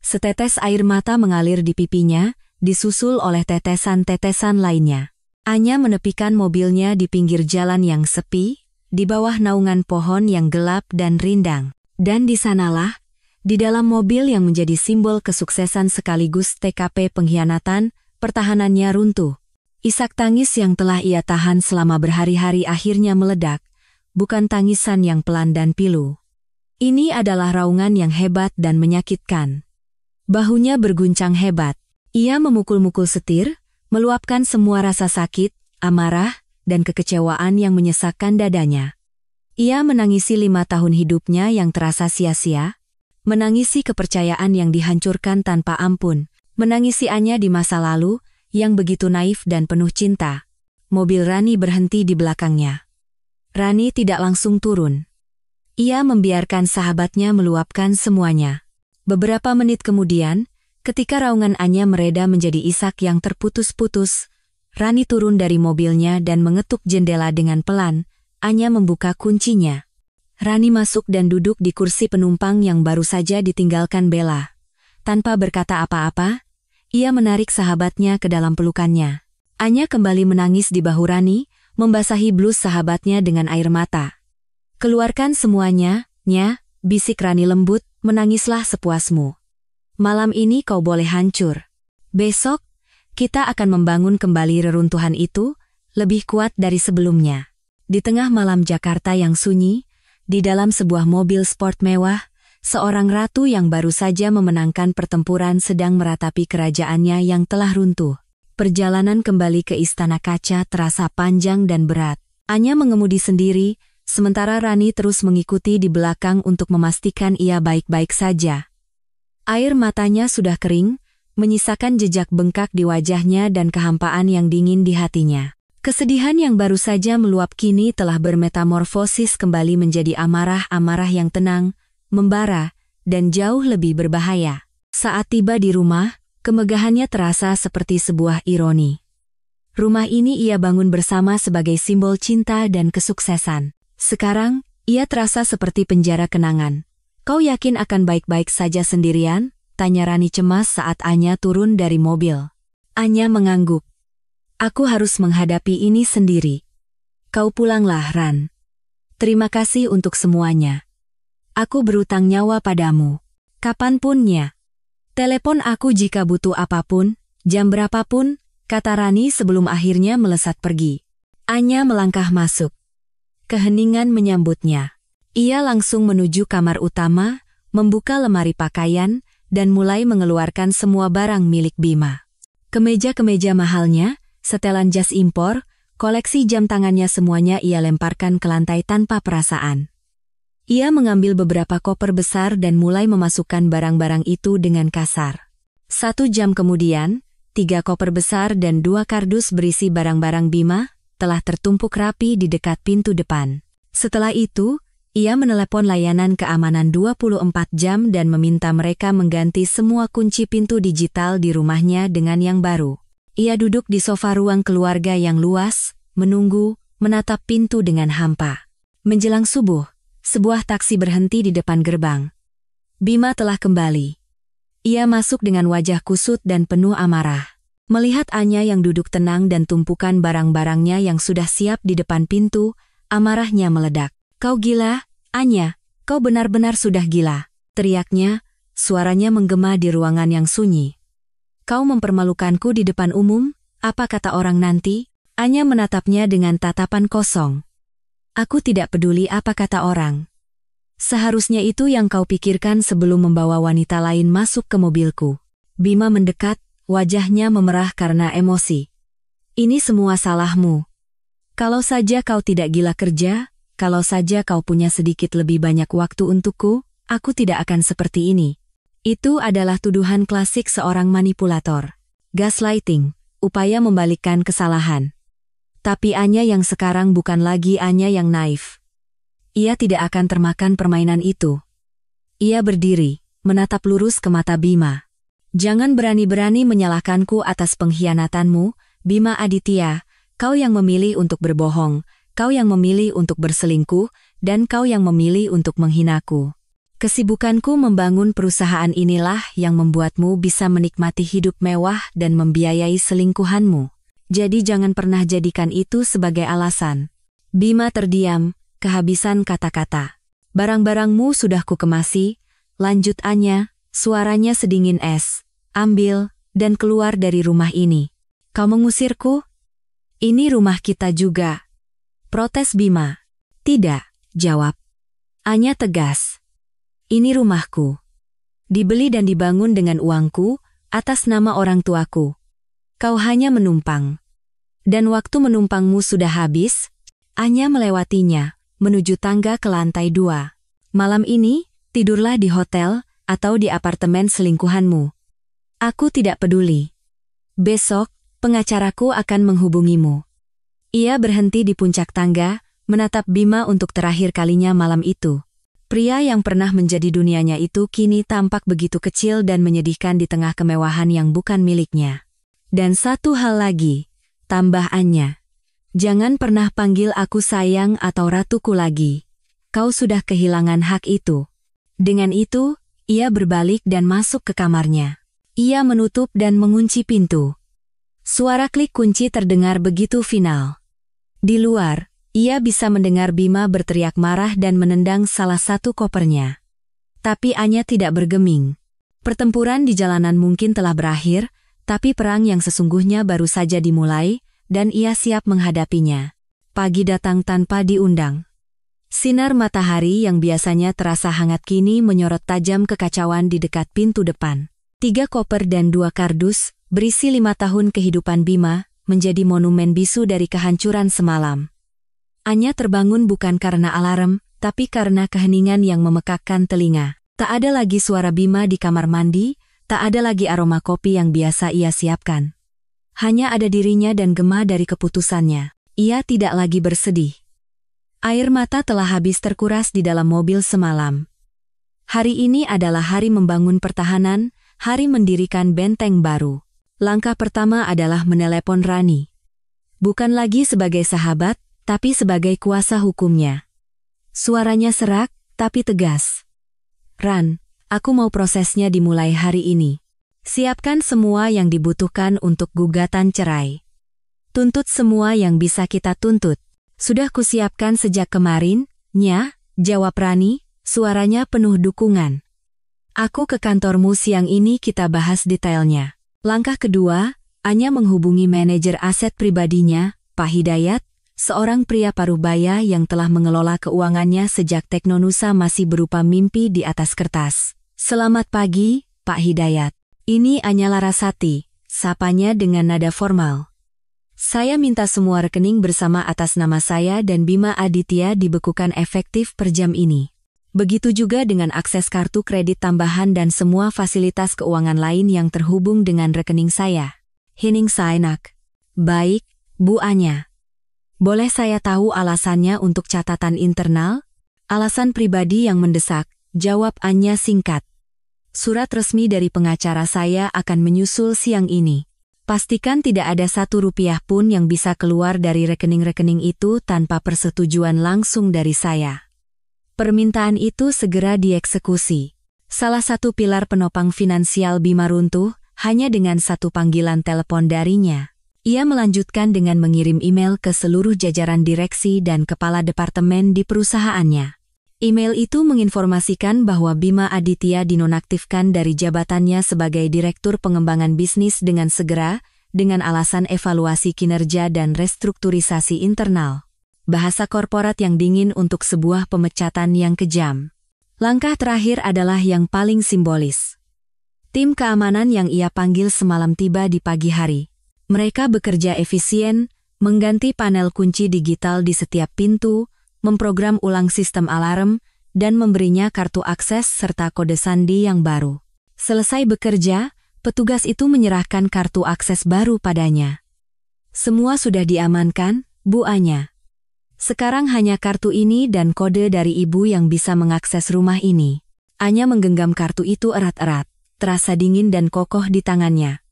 [SPEAKER 1] Setetes air mata mengalir di pipinya, disusul oleh tetesan-tetesan lainnya. Anya menepikan mobilnya di pinggir jalan yang sepi, di bawah naungan pohon yang gelap dan rindang. Dan di sanalah, di dalam mobil yang menjadi simbol kesuksesan sekaligus TKP pengkhianatan, pertahanannya runtuh. Isak tangis yang telah ia tahan selama berhari-hari akhirnya meledak. Bukan tangisan yang pelan dan pilu. Ini adalah raungan yang hebat dan menyakitkan. Bahunya berguncang hebat. Ia memukul-mukul setir, meluapkan semua rasa sakit, amarah, dan kekecewaan yang menyesakkan dadanya. Ia menangisi 5 tahun hidupnya yang terasa sia-sia, menangisi kepercayaan yang dihancurkan tanpa ampun, menangisi Anya di masa lalu, yang begitu naif dan penuh cinta. Mobil Rani berhenti di belakangnya. Rani tidak langsung turun. Ia membiarkan sahabatnya meluapkan semuanya. Beberapa menit kemudian, ketika raungan Anya mereda menjadi isak yang terputus-putus, Rani turun dari mobilnya dan mengetuk jendela dengan pelan. Anya membuka kuncinya. Rani masuk dan duduk di kursi penumpang yang baru saja ditinggalkan Bella. Tanpa berkata apa-apa, ia menarik sahabatnya ke dalam pelukannya. Anya kembali menangis di bahu Rani, membasahi blus sahabatnya dengan air mata. Keluarkan semuanya, Nya, bisik Rani lembut, menangislah sepuasmu. Malam ini kau boleh hancur. Besok, kita akan membangun kembali reruntuhan itu, lebih kuat dari sebelumnya. Di tengah malam Jakarta yang sunyi, di dalam sebuah mobil sport mewah, seorang ratu yang baru saja memenangkan pertempuran sedang meratapi kerajaannya yang telah runtuh. Perjalanan kembali ke Istana Kaca terasa panjang dan berat. Anya mengemudi sendiri, sementara Rani terus mengikuti di belakang untuk memastikan ia baik-baik saja. Air matanya sudah kering, menyisakan jejak bengkak di wajahnya dan kehampaan yang dingin di hatinya. Kesedihan yang baru saja meluap kini telah bermetamorfosis kembali menjadi amarah-amarah yang tenang, membara, dan jauh lebih berbahaya. Saat tiba di rumah, kemegahannya terasa seperti sebuah ironi. Rumah ini ia bangun bersama sebagai simbol cinta dan kesuksesan. Sekarang, ia terasa seperti penjara kenangan. Kau yakin akan baik-baik saja sendirian? Tanya Rani cemas saat Anya turun dari mobil. Anya mengangguk. Aku harus menghadapi ini sendiri. Kau pulanglah, Ran. Terima kasih untuk semuanya. Aku berutang nyawa padamu. Kapanpunnya. Telepon aku jika butuh apapun, jam berapapun, kata Rani sebelum akhirnya melesat pergi. Anya melangkah masuk. Keheningan menyambutnya. Ia langsung menuju kamar utama, membuka lemari pakaian, dan mulai mengeluarkan semua barang milik Bima. Kemeja-kemeja mahalnya, setelan jas impor, koleksi jam tangannya semuanya ia lemparkan ke lantai tanpa perasaan. Ia mengambil beberapa koper besar dan mulai memasukkan barang-barang itu dengan kasar. 1 jam kemudian, 3 koper besar dan 2 kardus berisi barang-barang Bima telah tertumpuk rapi di dekat pintu depan. Setelah itu, ia menelepon layanan keamanan 24 jam dan meminta mereka mengganti semua kunci pintu digital di rumahnya dengan yang baru. Ia duduk di sofa ruang keluarga yang luas, menunggu, menatap pintu dengan hampa. Menjelang subuh, sebuah taksi berhenti di depan gerbang. Bima telah kembali. Ia masuk dengan wajah kusut dan penuh amarah. Melihat Anya yang duduk tenang dan tumpukan barang-barangnya yang sudah siap di depan pintu, amarahnya meledak. Kau gila, Anya, kau benar-benar sudah gila, teriaknya, suaranya menggema di ruangan yang sunyi. Kau mempermalukanku di depan umum, apa kata orang nanti? Anya menatapnya dengan tatapan kosong. Aku tidak peduli apa kata orang. Seharusnya itu yang kau pikirkan sebelum membawa wanita lain masuk ke mobilku. Bima mendekat, wajahnya memerah karena emosi. Ini semua salahmu. Kalau saja kau tidak gila kerja, kalau saja kau punya sedikit lebih banyak waktu untukku, aku tidak akan seperti ini. Itu adalah tuduhan klasik seorang manipulator. Gaslighting, upaya membalikkan kesalahan. Tapi Anya yang sekarang bukan lagi Anya yang naif. Ia tidak akan termakan permainan itu. Ia berdiri, menatap lurus ke mata Bima. Jangan berani-berani menyalahkanku atas pengkhianatanmu, Bima Aditya, kau yang memilih untuk berbohong. Kau yang memilih untuk berselingkuh, dan kau yang memilih untuk menghinaku. Kesibukanku membangun perusahaan inilah yang membuatmu bisa menikmati hidup mewah dan membiayai selingkuhanmu. Jadi jangan pernah jadikan itu sebagai alasan. Bima terdiam, kehabisan kata-kata. Barang-barangmu sudah kukemasi, lanjut Anya, suaranya sedingin es. Ambil, dan keluar dari rumah ini. Kau mengusirku? Ini rumah kita juga. Protes Bima. Tidak, jawab Anya tegas. Ini rumahku. Dibeli dan dibangun dengan uangku, atas nama orang tuaku. Kau hanya menumpang. Dan waktu menumpangmu sudah habis, Anya melewatinya, menuju tangga ke lantai 2. Malam ini, tidurlah di hotel, atau di apartemen selingkuhanmu. Aku tidak peduli. Besok, pengacaraku akan menghubungimu. Ia berhenti di puncak tangga, menatap Bima untuk terakhir kalinya malam itu. Pria yang pernah menjadi dunianya itu kini tampak begitu kecil dan menyedihkan di tengah kemewahan yang bukan miliknya. Dan satu hal lagi, tambah Anya. Jangan pernah panggil aku sayang atau ratuku lagi. Kau sudah kehilangan hak itu. Dengan itu, ia berbalik dan masuk ke kamarnya. Ia menutup dan mengunci pintu. Suara klik kunci terdengar begitu final. Di luar, ia bisa mendengar Bima berteriak marah dan menendang salah satu kopernya. Tapi Anya tidak bergeming. Pertempuran di jalanan mungkin telah berakhir, tapi perang yang sesungguhnya baru saja dimulai, dan ia siap menghadapinya. Pagi datang tanpa diundang. Sinar matahari yang biasanya terasa hangat kini menyorot tajam kekacauan di dekat pintu depan. 3 koper dan 2 kardus, berisi 5 tahun kehidupan Bima, menjadi monumen bisu dari kehancuran semalam. Anya terbangun bukan karena alarm, tapi karena keheningan yang memekakkan telinga. Tak ada lagi suara Bima di kamar mandi, tak ada lagi aroma kopi yang biasa ia siapkan. Hanya ada dirinya dan gema dari keputusannya. Ia tidak lagi bersedih. Air mata telah habis terkuras di dalam mobil semalam. Hari ini adalah hari membangun pertahanan, hari mendirikan benteng baru. Langkah pertama adalah menelepon Rani. Bukan lagi sebagai sahabat, tapi sebagai kuasa hukumnya. Suaranya serak, tapi tegas. Ran, Aku mau prosesnya dimulai hari ini. Siapkan semua yang dibutuhkan untuk gugatan cerai. Tuntut semua yang bisa kita tuntut. Sudah kusiapkan sejak kemarin, Nya, jawab Rani, suaranya penuh dukungan. Aku ke kantormu siang ini kita bahas detailnya. Langkah kedua, Anya menghubungi manajer aset pribadinya, Pak Hidayat, seorang pria parubaya yang telah mengelola keuangannya sejak Teknonusa masih berupa mimpi di atas kertas. Selamat pagi, Pak Hidayat. Ini Anya Larasati, sapanya dengan nada formal. Saya minta semua rekening bersama atas nama saya dan Bima Aditya dibekukan efektif per jam ini. Begitu juga dengan akses kartu kredit tambahan dan semua fasilitas keuangan lain yang terhubung dengan rekening saya. Hening Sainak. Baik, Bu Anya. Boleh saya tahu alasannya untuk catatan internal? Alasan pribadi yang mendesak, jawab Anya singkat. Surat resmi dari pengacara saya akan menyusul siang ini. Pastikan tidak ada Rp1 pun yang bisa keluar dari rekening-rekening itu tanpa persetujuan langsung dari saya. Permintaan itu segera dieksekusi. Salah satu pilar penopang finansial Bima runtuh hanya dengan satu panggilan telepon darinya. Ia melanjutkan dengan mengirim email ke seluruh jajaran direksi dan kepala departemen di perusahaannya. Email itu menginformasikan bahwa Bima Aditya dinonaktifkan dari jabatannya sebagai Direktur Pengembangan Bisnis dengan segera, dengan alasan evaluasi kinerja dan restrukturisasi internal. Bahasa korporat yang dingin untuk sebuah pemecatan yang kejam. Langkah terakhir adalah yang paling simbolis. Tim keamanan yang ia panggil semalam tiba di pagi hari. Mereka bekerja efisien, mengganti panel kunci digital di setiap pintu, memprogram ulang sistem alarm, dan memberinya kartu akses serta kode sandi yang baru. Selesai bekerja, petugas itu menyerahkan kartu akses baru padanya. Semua sudah diamankan, Bu Anya. Sekarang hanya kartu ini dan kode dari ibu yang bisa mengakses rumah ini. Anya menggenggam kartu itu erat-erat, terasa dingin dan kokoh di tangannya.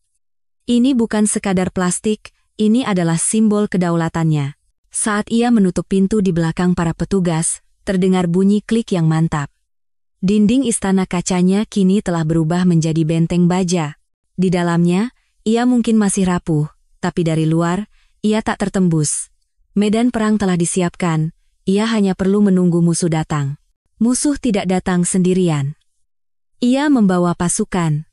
[SPEAKER 1] Ini bukan sekadar plastik, ini adalah simbol kedaulatannya. Saat ia menutup pintu di belakang para petugas, terdengar bunyi klik yang mantap. Dinding istana kacanya kini telah berubah menjadi benteng baja. Di dalamnya, ia mungkin masih rapuh, tapi dari luar, ia tak tertembus. Medan perang telah disiapkan, ia hanya perlu menunggu musuh datang. Musuh tidak datang sendirian. Ia membawa pasukan.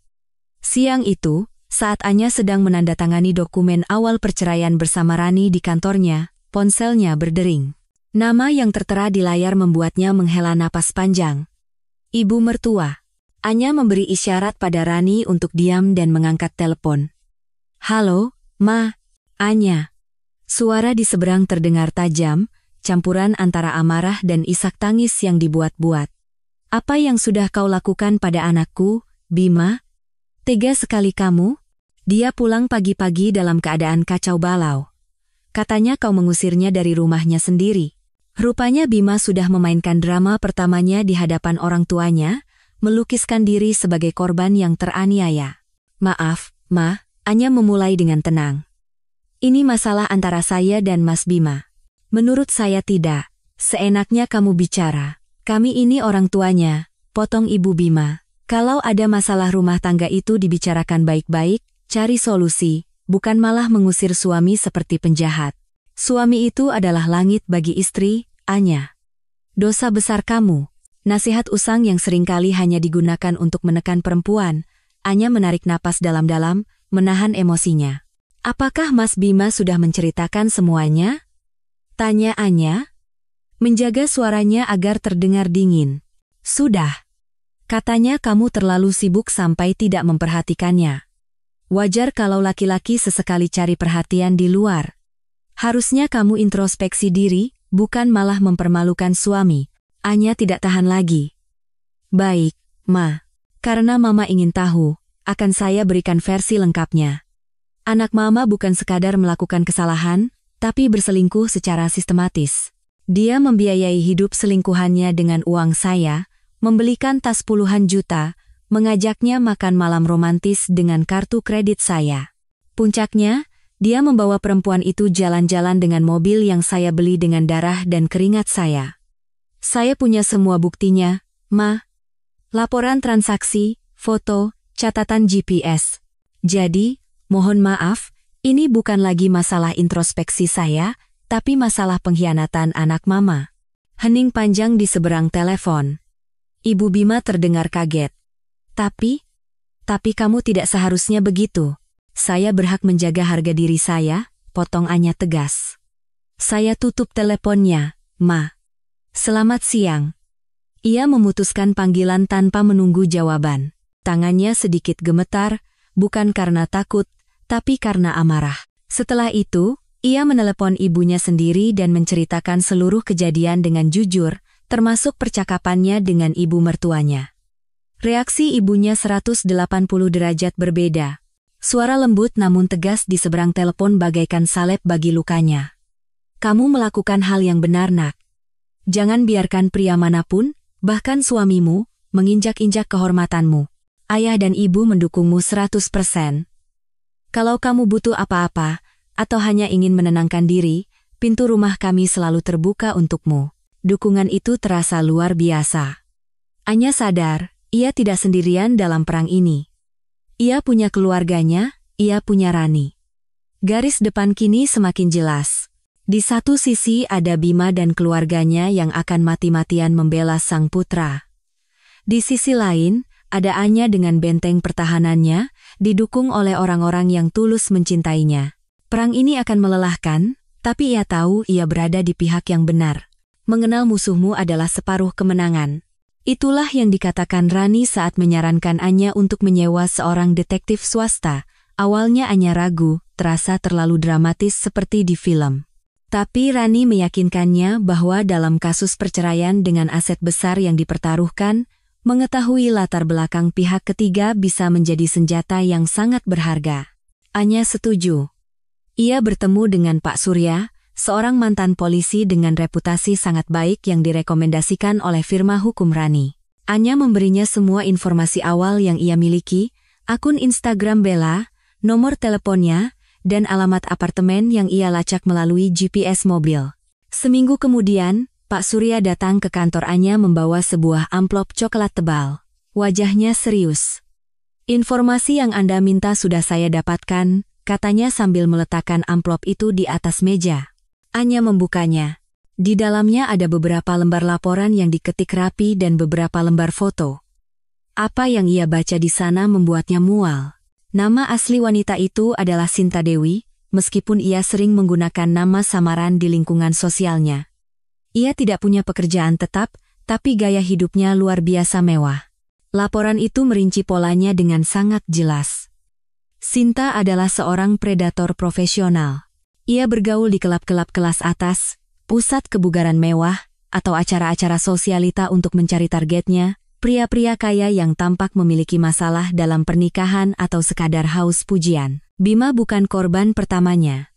[SPEAKER 1] Siang itu, saat Anya sedang menandatangani dokumen awal perceraian bersama Rani di kantornya, ponselnya berdering. Nama yang tertera di layar membuatnya menghela napas panjang. Ibu mertua. Anya memberi isyarat pada Rani untuk diam dan mengangkat telepon. Halo, Ma. Anya. Suara di seberang terdengar tajam, campuran antara amarah dan isak tangis yang dibuat-buat. Apa yang sudah kau lakukan pada anakku, Bima? Tega sekali kamu? Dia pulang pagi-pagi dalam keadaan kacau balau. Katanya kau mengusirnya dari rumahnya sendiri. Rupanya Bima sudah memainkan drama pertamanya di hadapan orang tuanya, melukiskan diri sebagai korban yang teraniaya. Maaf, Ma, Anya memulai dengan tenang. Ini masalah antara saya dan Mas Bima. Menurut saya tidak. Seenaknya kamu bicara. Kami ini orang tuanya, potong Ibu Bima. Kalau ada masalah rumah tangga itu dibicarakan baik-baik, cari solusi, bukan malah mengusir suami seperti penjahat. Suami itu adalah langit bagi istri, Anya. Dosa besar kamu. Nasihat usang yang seringkali hanya digunakan untuk menekan perempuan. Anya menarik napas dalam-dalam, menahan emosinya. Apakah Mas Bima sudah menceritakan semuanya? Tanya Anya. Menjaga suaranya agar terdengar dingin. Sudah. Katanya kamu terlalu sibuk sampai tidak memperhatikannya. Wajar kalau laki-laki sesekali cari perhatian di luar. Harusnya kamu introspeksi diri, bukan malah mempermalukan suami. Anya tidak tahan lagi. Baik, Ma. Karena Mama ingin tahu, akan saya berikan versi lengkapnya. Anak Mama bukan sekadar melakukan kesalahan, tapi berselingkuh secara sistematis. Dia membiayai hidup selingkuhannya dengan uang saya, membelikan tas puluhan juta, mengajaknya makan malam romantis dengan kartu kredit saya. Puncaknya, dia membawa perempuan itu jalan-jalan dengan mobil yang saya beli dengan darah dan keringat saya. Saya punya semua buktinya, Ma. laporan transaksi, foto, catatan GPS. Jadi, mohon maaf, ini bukan lagi masalah introspeksi saya, tapi masalah pengkhianatan anak mama. Hening panjang di seberang telepon. Ibu Bima terdengar kaget. Tapi kamu tidak seharusnya begitu. Saya berhak menjaga harga diri saya, potong Anya tegas. Saya tutup teleponnya, Ma. Selamat siang. Ia memutuskan panggilan tanpa menunggu jawaban. Tangannya sedikit gemetar, bukan karena takut, tapi karena amarah. Setelah itu, ia menelepon ibunya sendiri dan menceritakan seluruh kejadian dengan jujur, termasuk percakapannya dengan ibu mertuanya. Reaksi ibunya 180 derajat berbeda. Suara lembut namun tegas di seberang telepon bagaikan salep bagi lukanya. Kamu melakukan hal yang benar, Nak. Jangan biarkan pria manapun, bahkan suamimu, menginjak-injak kehormatanmu. Ayah dan ibu mendukungmu 100%. Kalau kamu butuh apa-apa, atau hanya ingin menenangkan diri, pintu rumah kami selalu terbuka untukmu. Dukungan itu terasa luar biasa. Anya sadar, ia tidak sendirian dalam perang ini. Ia punya keluarganya, ia punya Rani. Garis depan kini semakin jelas. Di satu sisi ada Bima dan keluarganya yang akan mati-matian membela sang putra. Di sisi lain, ada Anya dengan benteng pertahanannya, didukung oleh orang-orang yang tulus mencintainya. Perang ini akan melelahkan, tapi ia tahu ia berada di pihak yang benar. Mengenal musuhmu adalah separuh kemenangan. Itulah yang dikatakan Rani saat menyarankan Anya untuk menyewa seorang detektif swasta. Awalnya Anya ragu, terasa terlalu dramatis seperti di film. Tapi Rani meyakinkannya bahwa dalam kasus perceraian dengan aset besar yang dipertaruhkan, mengetahui latar belakang pihak ketiga bisa menjadi senjata yang sangat berharga. Anya setuju. Ia bertemu dengan Pak Surya, seorang mantan polisi dengan reputasi sangat baik yang direkomendasikan oleh firma hukum Rani. Anya memberinya semua informasi awal yang ia miliki, akun Instagram Bella, nomor teleponnya, dan alamat apartemen yang ia lacak melalui GPS mobil. Seminggu kemudian, Pak Surya datang ke kantor Anya membawa sebuah amplop coklat tebal. Wajahnya serius. Informasi yang Anda minta sudah saya dapatkan, katanya sambil meletakkan amplop itu di atas meja. Anya membukanya. Di dalamnya ada beberapa lembar laporan yang diketik rapi dan beberapa lembar foto. Apa yang ia baca di sana membuatnya mual. Nama asli wanita itu adalah Sinta Dewi, meskipun ia sering menggunakan nama samaran di lingkungan sosialnya. Ia tidak punya pekerjaan tetap, tapi gaya hidupnya luar biasa mewah. Laporan itu merinci polanya dengan sangat jelas. Sinta adalah seorang predator profesional. Ia bergaul di kelab-kelab kelas atas, pusat kebugaran mewah, atau acara-acara sosialita untuk mencari targetnya, pria-pria kaya yang tampak memiliki masalah dalam pernikahan atau sekadar haus pujian. Bima bukan korban pertamanya.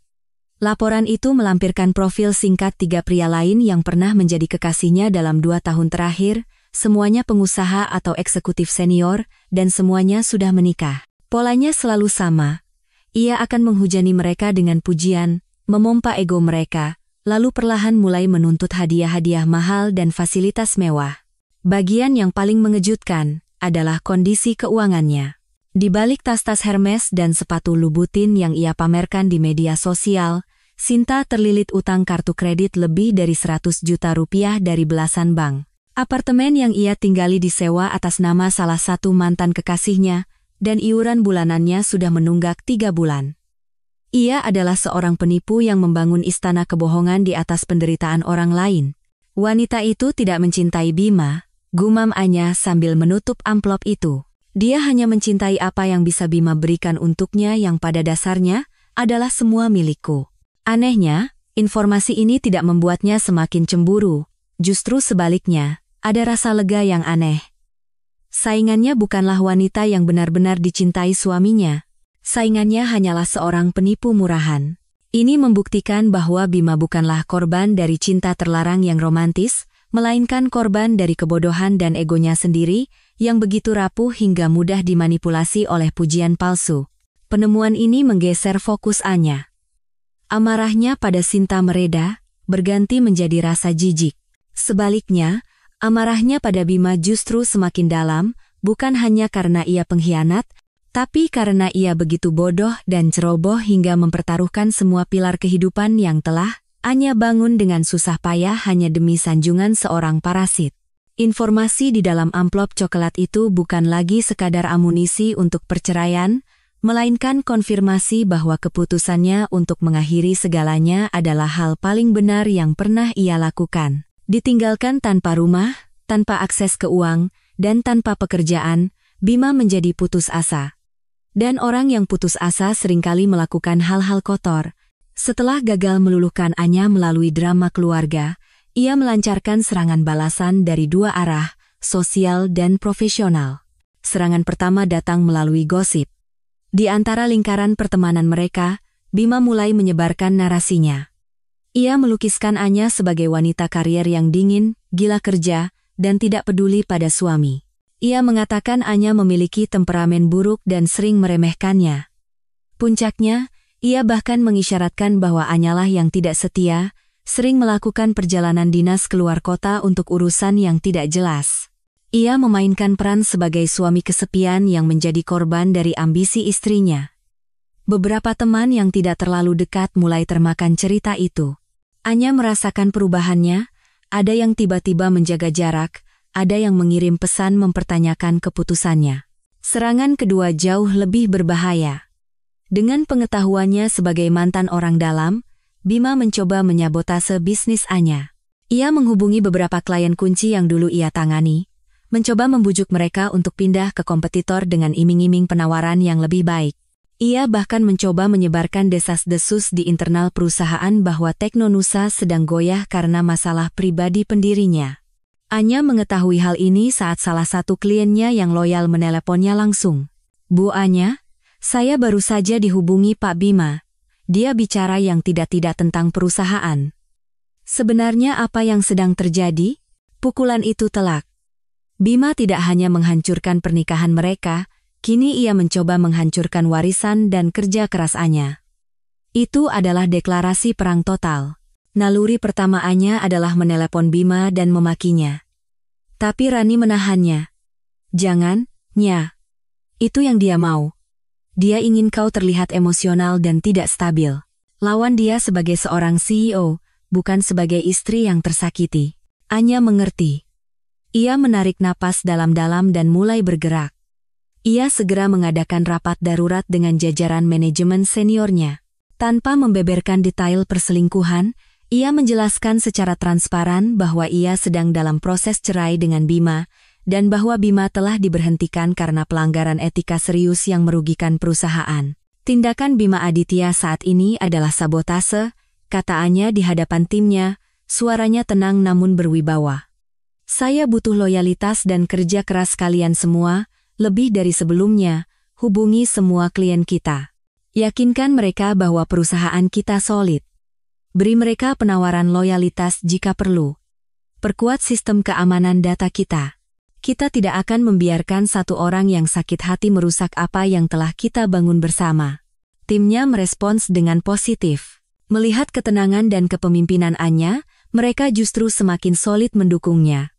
[SPEAKER 1] Laporan itu melampirkan profil singkat 3 pria lain yang pernah menjadi kekasihnya dalam 2 tahun terakhir, semuanya pengusaha atau eksekutif senior, dan semuanya sudah menikah. Polanya selalu sama. Ia akan menghujani mereka dengan pujian, memompa ego mereka, lalu perlahan mulai menuntut hadiah-hadiah mahal dan fasilitas mewah. Bagian yang paling mengejutkan adalah kondisi keuangannya. Di balik tas-tas Hermes dan sepatu Louboutin yang ia pamerkan di media sosial, Sinta terlilit utang kartu kredit lebih dari 100 juta rupiah dari belasan bank. Apartemen yang ia tinggali disewa atas nama salah satu mantan kekasihnya, dan iuran bulanannya sudah menunggak 3 bulan. Ia adalah seorang penipu yang membangun istana kebohongan di atas penderitaan orang lain. Wanita itu tidak mencintai Bima, gumam Anya sambil menutup amplop itu. Dia hanya mencintai apa yang bisa Bima berikan untuknya yang pada dasarnya adalah semua milikku. Anehnya, informasi ini tidak membuatnya semakin cemburu, justru sebaliknya, ada rasa lega yang aneh. Saingannya bukanlah wanita yang benar-benar dicintai suaminya. Saingannya hanyalah seorang penipu murahan. Ini membuktikan bahwa Bima bukanlah korban dari cinta terlarang yang romantis, melainkan korban dari kebodohan dan egonya sendiri, yang begitu rapuh hingga mudah dimanipulasi oleh pujian palsu. Penemuan ini menggeser fokus Anya. Amarahnya pada Sinta mereda, berganti menjadi rasa jijik. Sebaliknya, Amarahnya pada Bima justru semakin dalam, bukan hanya karena ia pengkhianat, tapi karena ia begitu bodoh dan ceroboh hingga mempertaruhkan semua pilar kehidupan yang telah Anya bangun dengan susah payah hanya demi sanjungan seorang parasit. Informasi di dalam amplop coklat itu bukan lagi sekadar amunisi untuk perceraian, melainkan konfirmasi bahwa keputusannya untuk mengakhiri segalanya adalah hal paling benar yang pernah ia lakukan. Ditinggalkan tanpa rumah, tanpa akses ke uang, dan tanpa pekerjaan, Bima menjadi putus asa. Dan orang yang putus asa seringkali melakukan hal-hal kotor. Setelah gagal meluluhkan Anya melalui drama keluarga, ia melancarkan serangan balasan dari dua arah, sosial dan profesional. Serangan pertama datang melalui gosip. Di antara lingkaran pertemanan mereka, Bima mulai menyebarkan narasinya. Ia melukiskan Anya sebagai wanita karier yang dingin, gila kerja, dan tidak peduli pada suami. Ia mengatakan Anya memiliki temperamen buruk dan sering meremehkannya. Puncaknya, ia bahkan mengisyaratkan bahwa Anyalah yang tidak setia, sering melakukan perjalanan dinas keluar kota untuk urusan yang tidak jelas. Ia memainkan peran sebagai suami kesepian yang menjadi korban dari ambisi istrinya. Beberapa teman yang tidak terlalu dekat mulai termakan cerita itu. Anya merasakan perubahannya, ada yang tiba-tiba menjaga jarak, ada yang mengirim pesan mempertanyakan keputusannya. Serangan kedua jauh lebih berbahaya. Dengan pengetahuannya sebagai mantan orang dalam, Bima mencoba menyabotase bisnis Anya. Ia menghubungi beberapa klien kunci yang dulu ia tangani, mencoba membujuk mereka untuk pindah ke kompetitor dengan iming-iming penawaran yang lebih baik. Ia bahkan mencoba menyebarkan desas-desus di internal perusahaan bahwa Teknonusa sedang goyah karena masalah pribadi pendirinya. Anya mengetahui hal ini saat salah satu kliennya yang loyal meneleponnya langsung. "Bu Anya, saya baru saja dihubungi Pak Bima. Dia bicara yang tidak-tidak tentang perusahaan. Sebenarnya apa yang sedang terjadi?" Pukulan itu telak. Bima tidak hanya menghancurkan pernikahan mereka, kini ia mencoba menghancurkan warisan dan kerja keras Anya. Itu adalah deklarasi perang total. Naluri pertama Anya adalah menelepon Bima dan memakinya. Tapi Rani menahannya. "Jangan, Nya. Itu yang dia mau. Dia ingin kau terlihat emosional dan tidak stabil. Lawan dia sebagai seorang CEO, bukan sebagai istri yang tersakiti." Anya mengerti. Ia menarik napas dalam-dalam dan mulai bergerak. Ia segera mengadakan rapat darurat dengan jajaran manajemen seniornya. Tanpa membeberkan detail perselingkuhan, ia menjelaskan secara transparan bahwa ia sedang dalam proses cerai dengan Bima, dan bahwa Bima telah diberhentikan karena pelanggaran etika serius yang merugikan perusahaan. Tindakan Bima Aditya saat ini adalah sabotase, kata Anya di hadapan timnya, suaranya tenang namun berwibawa. "Saya butuh loyalitas dan kerja keras kalian semua, lebih dari sebelumnya. Hubungi semua klien kita. Yakinkan mereka bahwa perusahaan kita solid. Beri mereka penawaran loyalitas jika perlu. Perkuat sistem keamanan data kita. Kita tidak akan membiarkan satu orang yang sakit hati merusak apa yang telah kita bangun bersama." Timnya merespons dengan positif. Melihat ketenangan dan kepemimpinan Anya, mereka justru semakin solid mendukungnya.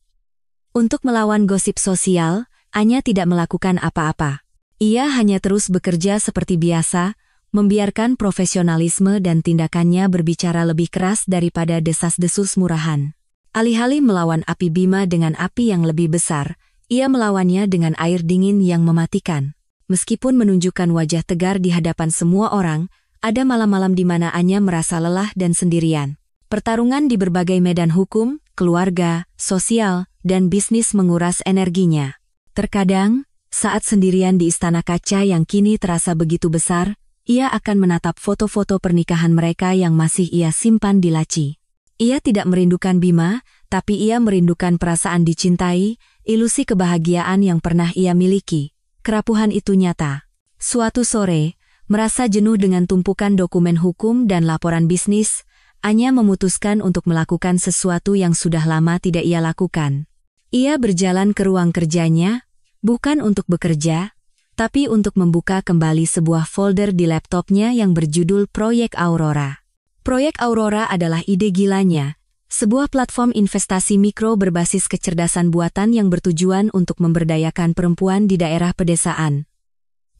[SPEAKER 1] Untuk melawan gosip sosial, Anya tidak melakukan apa-apa. Ia hanya terus bekerja seperti biasa, membiarkan profesionalisme dan tindakannya berbicara lebih keras daripada desas-desus murahan. Alih-alih melawan api Bima dengan api yang lebih besar, ia melawannya dengan air dingin yang mematikan. Meskipun menunjukkan wajah tegar di hadapan semua orang, ada malam-malam di mana Anya merasa lelah dan sendirian. Pertarungan di berbagai medan hukum, keluarga, sosial, dan bisnis menguras energinya. Terkadang, saat sendirian di istana kaca yang kini terasa begitu besar, ia akan menatap foto-foto pernikahan mereka yang masih ia simpan di laci. Ia tidak merindukan Bima, tapi ia merindukan perasaan dicintai, ilusi kebahagiaan yang pernah ia miliki. Kerapuhan itu nyata. Suatu sore, merasa jenuh dengan tumpukan dokumen hukum dan laporan bisnis, Anya memutuskan untuk melakukan sesuatu yang sudah lama tidak ia lakukan. Ia berjalan ke ruang kerjanya, bukan untuk bekerja, tapi untuk membuka kembali sebuah folder di laptopnya yang berjudul Proyek Aurora. Proyek Aurora adalah ide gilanya, sebuah platform investasi mikro berbasis kecerdasan buatan yang bertujuan untuk memberdayakan perempuan di daerah pedesaan.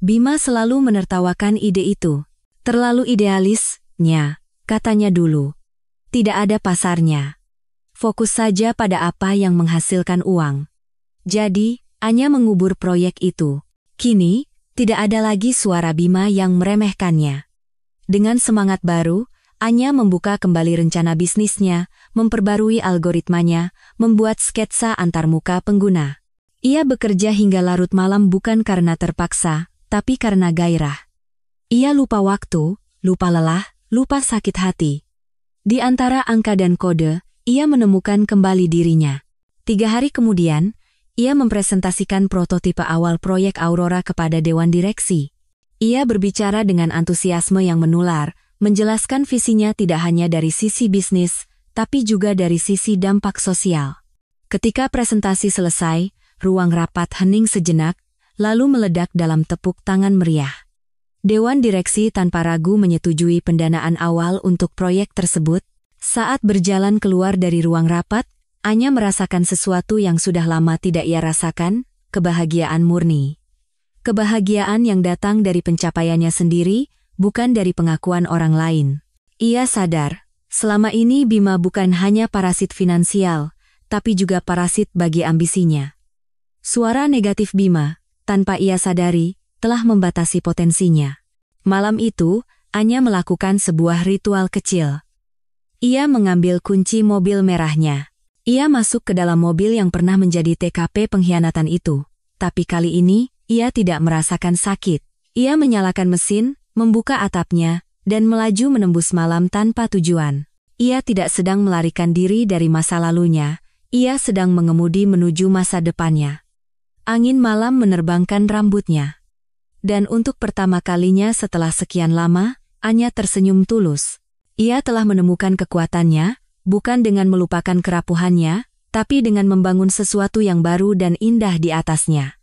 [SPEAKER 1] Bima selalu menertawakan ide itu. Terlalu idealis, Nya, katanya dulu. Tidak ada pasarnya. Fokus saja pada apa yang menghasilkan uang. Jadi, Anya mengubur proyek itu. Kini, tidak ada lagi suara Bima yang meremehkannya. Dengan semangat baru, Anya membuka kembali rencana bisnisnya, memperbarui algoritmanya, membuat sketsa antarmuka pengguna. Ia bekerja hingga larut malam bukan karena terpaksa, tapi karena gairah. Ia lupa waktu, lupa lelah, lupa sakit hati. Di antara angka dan kode, ia menemukan kembali dirinya. 3 hari kemudian, ia mempresentasikan prototipe awal proyek Aurora kepada Dewan Direksi. Ia berbicara dengan antusiasme yang menular, menjelaskan visinya tidak hanya dari sisi bisnis, tapi juga dari sisi dampak sosial. Ketika presentasi selesai, ruang rapat hening sejenak, lalu meledak dalam tepuk tangan meriah. Dewan Direksi tanpa ragu menyetujui pendanaan awal untuk proyek tersebut. Saat berjalan keluar dari ruang rapat, Anya merasakan sesuatu yang sudah lama tidak ia rasakan, kebahagiaan murni. Kebahagiaan yang datang dari pencapaiannya sendiri, bukan dari pengakuan orang lain. Ia sadar, selama ini Bima bukan hanya parasit finansial, tapi juga parasit bagi ambisinya. Suara negatif Bima, tanpa ia sadari, telah membatasi potensinya. Malam itu, Anya melakukan sebuah ritual kecil. Ia mengambil kunci mobil merahnya. Ia masuk ke dalam mobil yang pernah menjadi TKP pengkhianatan itu. Tapi kali ini, ia tidak merasakan sakit. Ia menyalakan mesin, membuka atapnya, dan melaju menembus malam tanpa tujuan. Ia tidak sedang melarikan diri dari masa lalunya, ia sedang mengemudi menuju masa depannya. Angin malam menerbangkan rambutnya. Dan untuk pertama kalinya setelah sekian lama, Anya tersenyum tulus. Ia telah menemukan kekuatannya, bukan dengan melupakan kerapuhannya, tapi dengan membangun sesuatu yang baru dan indah di atasnya.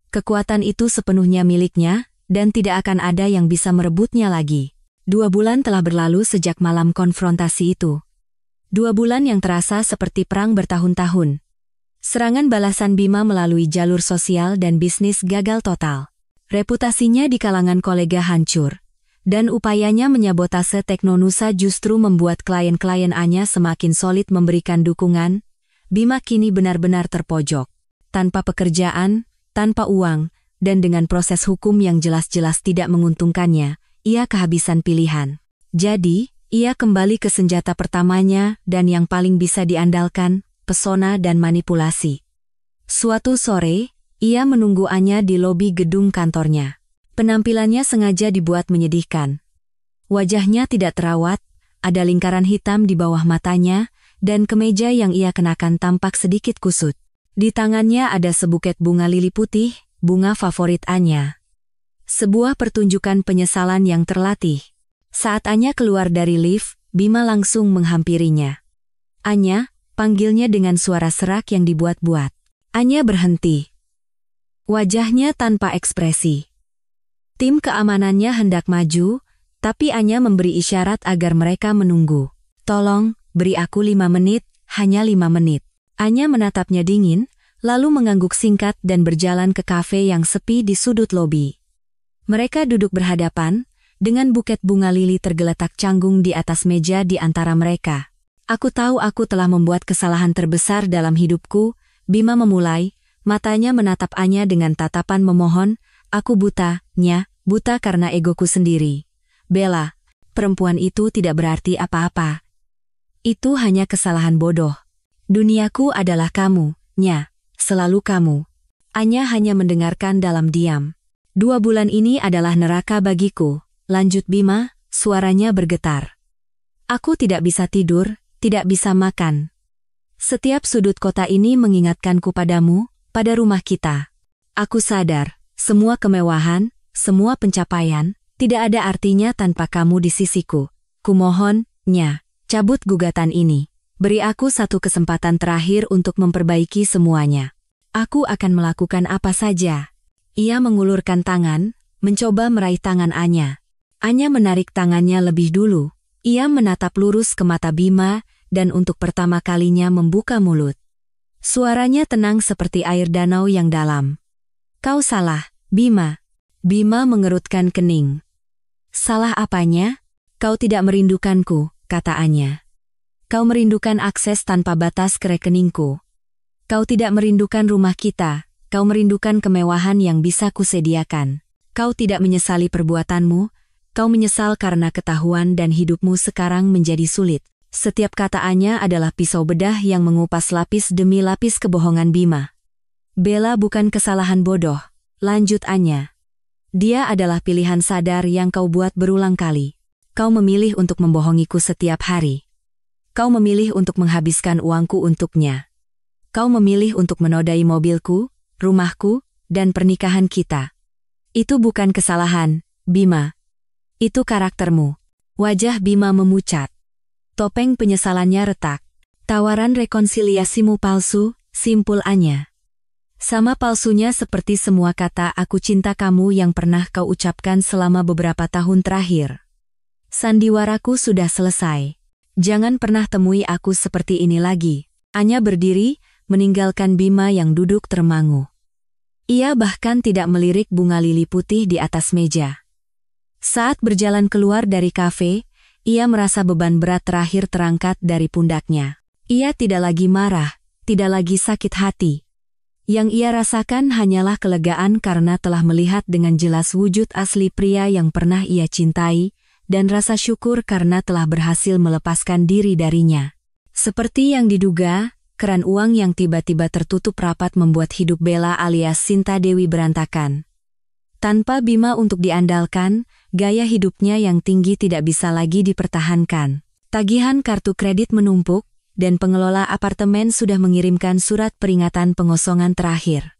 [SPEAKER 1] Kekuatan itu sepenuhnya miliknya, dan tidak akan ada yang bisa merebutnya lagi. 2 bulan telah berlalu sejak malam konfrontasi itu. 2 bulan yang terasa seperti perang bertahun-tahun. Serangan balasan Bima melalui jalur sosial dan bisnis gagal total. Reputasinya di kalangan kolega hancur. Dan upayanya menyabotase Teknonusa justru membuat klien-klien Anya semakin solid memberikan dukungan. Bima kini benar-benar terpojok. Tanpa pekerjaan, tanpa uang, dan dengan proses hukum yang jelas-jelas tidak menguntungkannya, ia kehabisan pilihan. Jadi, ia kembali ke senjata pertamanya dan yang paling bisa diandalkan, pesona dan manipulasi. Suatu sore, ia menunggu Anya di lobi gedung kantornya. Penampilannya sengaja dibuat menyedihkan. Wajahnya tidak terawat, ada lingkaran hitam di bawah matanya, dan kemeja yang ia kenakan tampak sedikit kusut. Di tangannya ada sebuket bunga lili putih, bunga favorit Anya. Sebuah pertunjukan penyesalan yang terlatih. Saat Anya keluar dari lift, Bima langsung menghampirinya. Anya, panggilnya dengan suara serak yang dibuat-buat. Anya berhenti. Wajahnya tanpa ekspresi. Tim keamanannya hendak maju, tapi Anya memberi isyarat agar mereka menunggu. Tolong, beri aku 5 menit, hanya 5 menit. Anya menatapnya dingin, lalu mengangguk singkat dan berjalan ke kafe yang sepi di sudut lobi. Mereka duduk berhadapan, dengan buket bunga lili tergeletak canggung di atas meja di antara mereka. Aku tahu aku telah membuat kesalahan terbesar dalam hidupku, Bima memulai, matanya menatap Anya dengan tatapan memohon, aku buta, Nya, buta karena egoku sendiri. Bella, perempuan itu tidak berarti apa-apa. Itu hanya kesalahan bodoh. Duniaku adalah kamu, Nya, selalu kamu. Anya hanya mendengarkan dalam diam. 2 bulan ini adalah neraka bagiku, lanjut Bima, suaranya bergetar. Aku tidak bisa tidur, tidak bisa makan. Setiap sudut kota ini mengingatkanku padamu, pada rumah kita. Aku sadar, semua kemewahan, semua pencapaian, tidak ada artinya tanpa kamu di sisiku. Kumohon, Nya, cabut gugatan ini. Beri aku satu kesempatan terakhir untuk memperbaiki semuanya. Aku akan melakukan apa saja. Ia mengulurkan tangan, mencoba meraih tangan Anya. Anya menarik tangannya lebih dulu. Ia menatap lurus ke mata Bima, dan untuk pertama kalinya membuka mulut. Suaranya tenang seperti air danau yang dalam. Kau salah, Bima. Bima mengerutkan kening. Salah apanya? Kau tidak merindukanku, kata Anya. Kau merindukan akses tanpa batas ke rekeningku. Kau tidak merindukan rumah kita, kau merindukan kemewahan yang bisa kusediakan. Kau tidak menyesali perbuatanmu, kau menyesal karena ketahuan dan hidupmu sekarang menjadi sulit. Setiap kata Anya adalah pisau bedah yang mengupas lapis demi lapis kebohongan Bima. Bella bukan kesalahan bodoh, lanjut Anya. Dia adalah pilihan sadar yang kau buat berulang kali. Kau memilih untuk membohongiku setiap hari. Kau memilih untuk menghabiskan uangku untuknya. Kau memilih untuk menodai mobilku, rumahku, dan pernikahan kita. Itu bukan kesalahan, Bima. Itu karaktermu. Wajah Bima memucat. Topeng penyesalannya retak. Tawaran rekonsiliasimu palsu, simpul Anya. Sama palsunya seperti semua kata aku cinta kamu yang pernah kau ucapkan selama beberapa tahun terakhir. Sandiwaraku sudah selesai. Jangan pernah temui aku seperti ini lagi. Anya berdiri, meninggalkan Bima yang duduk termangu. Ia bahkan tidak melirik bunga lili putih di atas meja. Saat berjalan keluar dari kafe, ia merasa beban berat terakhir terangkat dari pundaknya. Ia tidak lagi marah, tidak lagi sakit hati. Yang ia rasakan hanyalah kelegaan karena telah melihat dengan jelas wujud asli pria yang pernah ia cintai, dan rasa syukur karena telah berhasil melepaskan diri darinya. Seperti yang diduga, keran uang yang tiba-tiba tertutup rapat membuat hidup Bella alias Sinta Dewi berantakan. Tanpa Bima untuk diandalkan, gaya hidupnya yang tinggi tidak bisa lagi dipertahankan. Tagihan kartu kredit menumpuk, dan pengelola apartemen sudah mengirimkan surat peringatan pengosongan terakhir.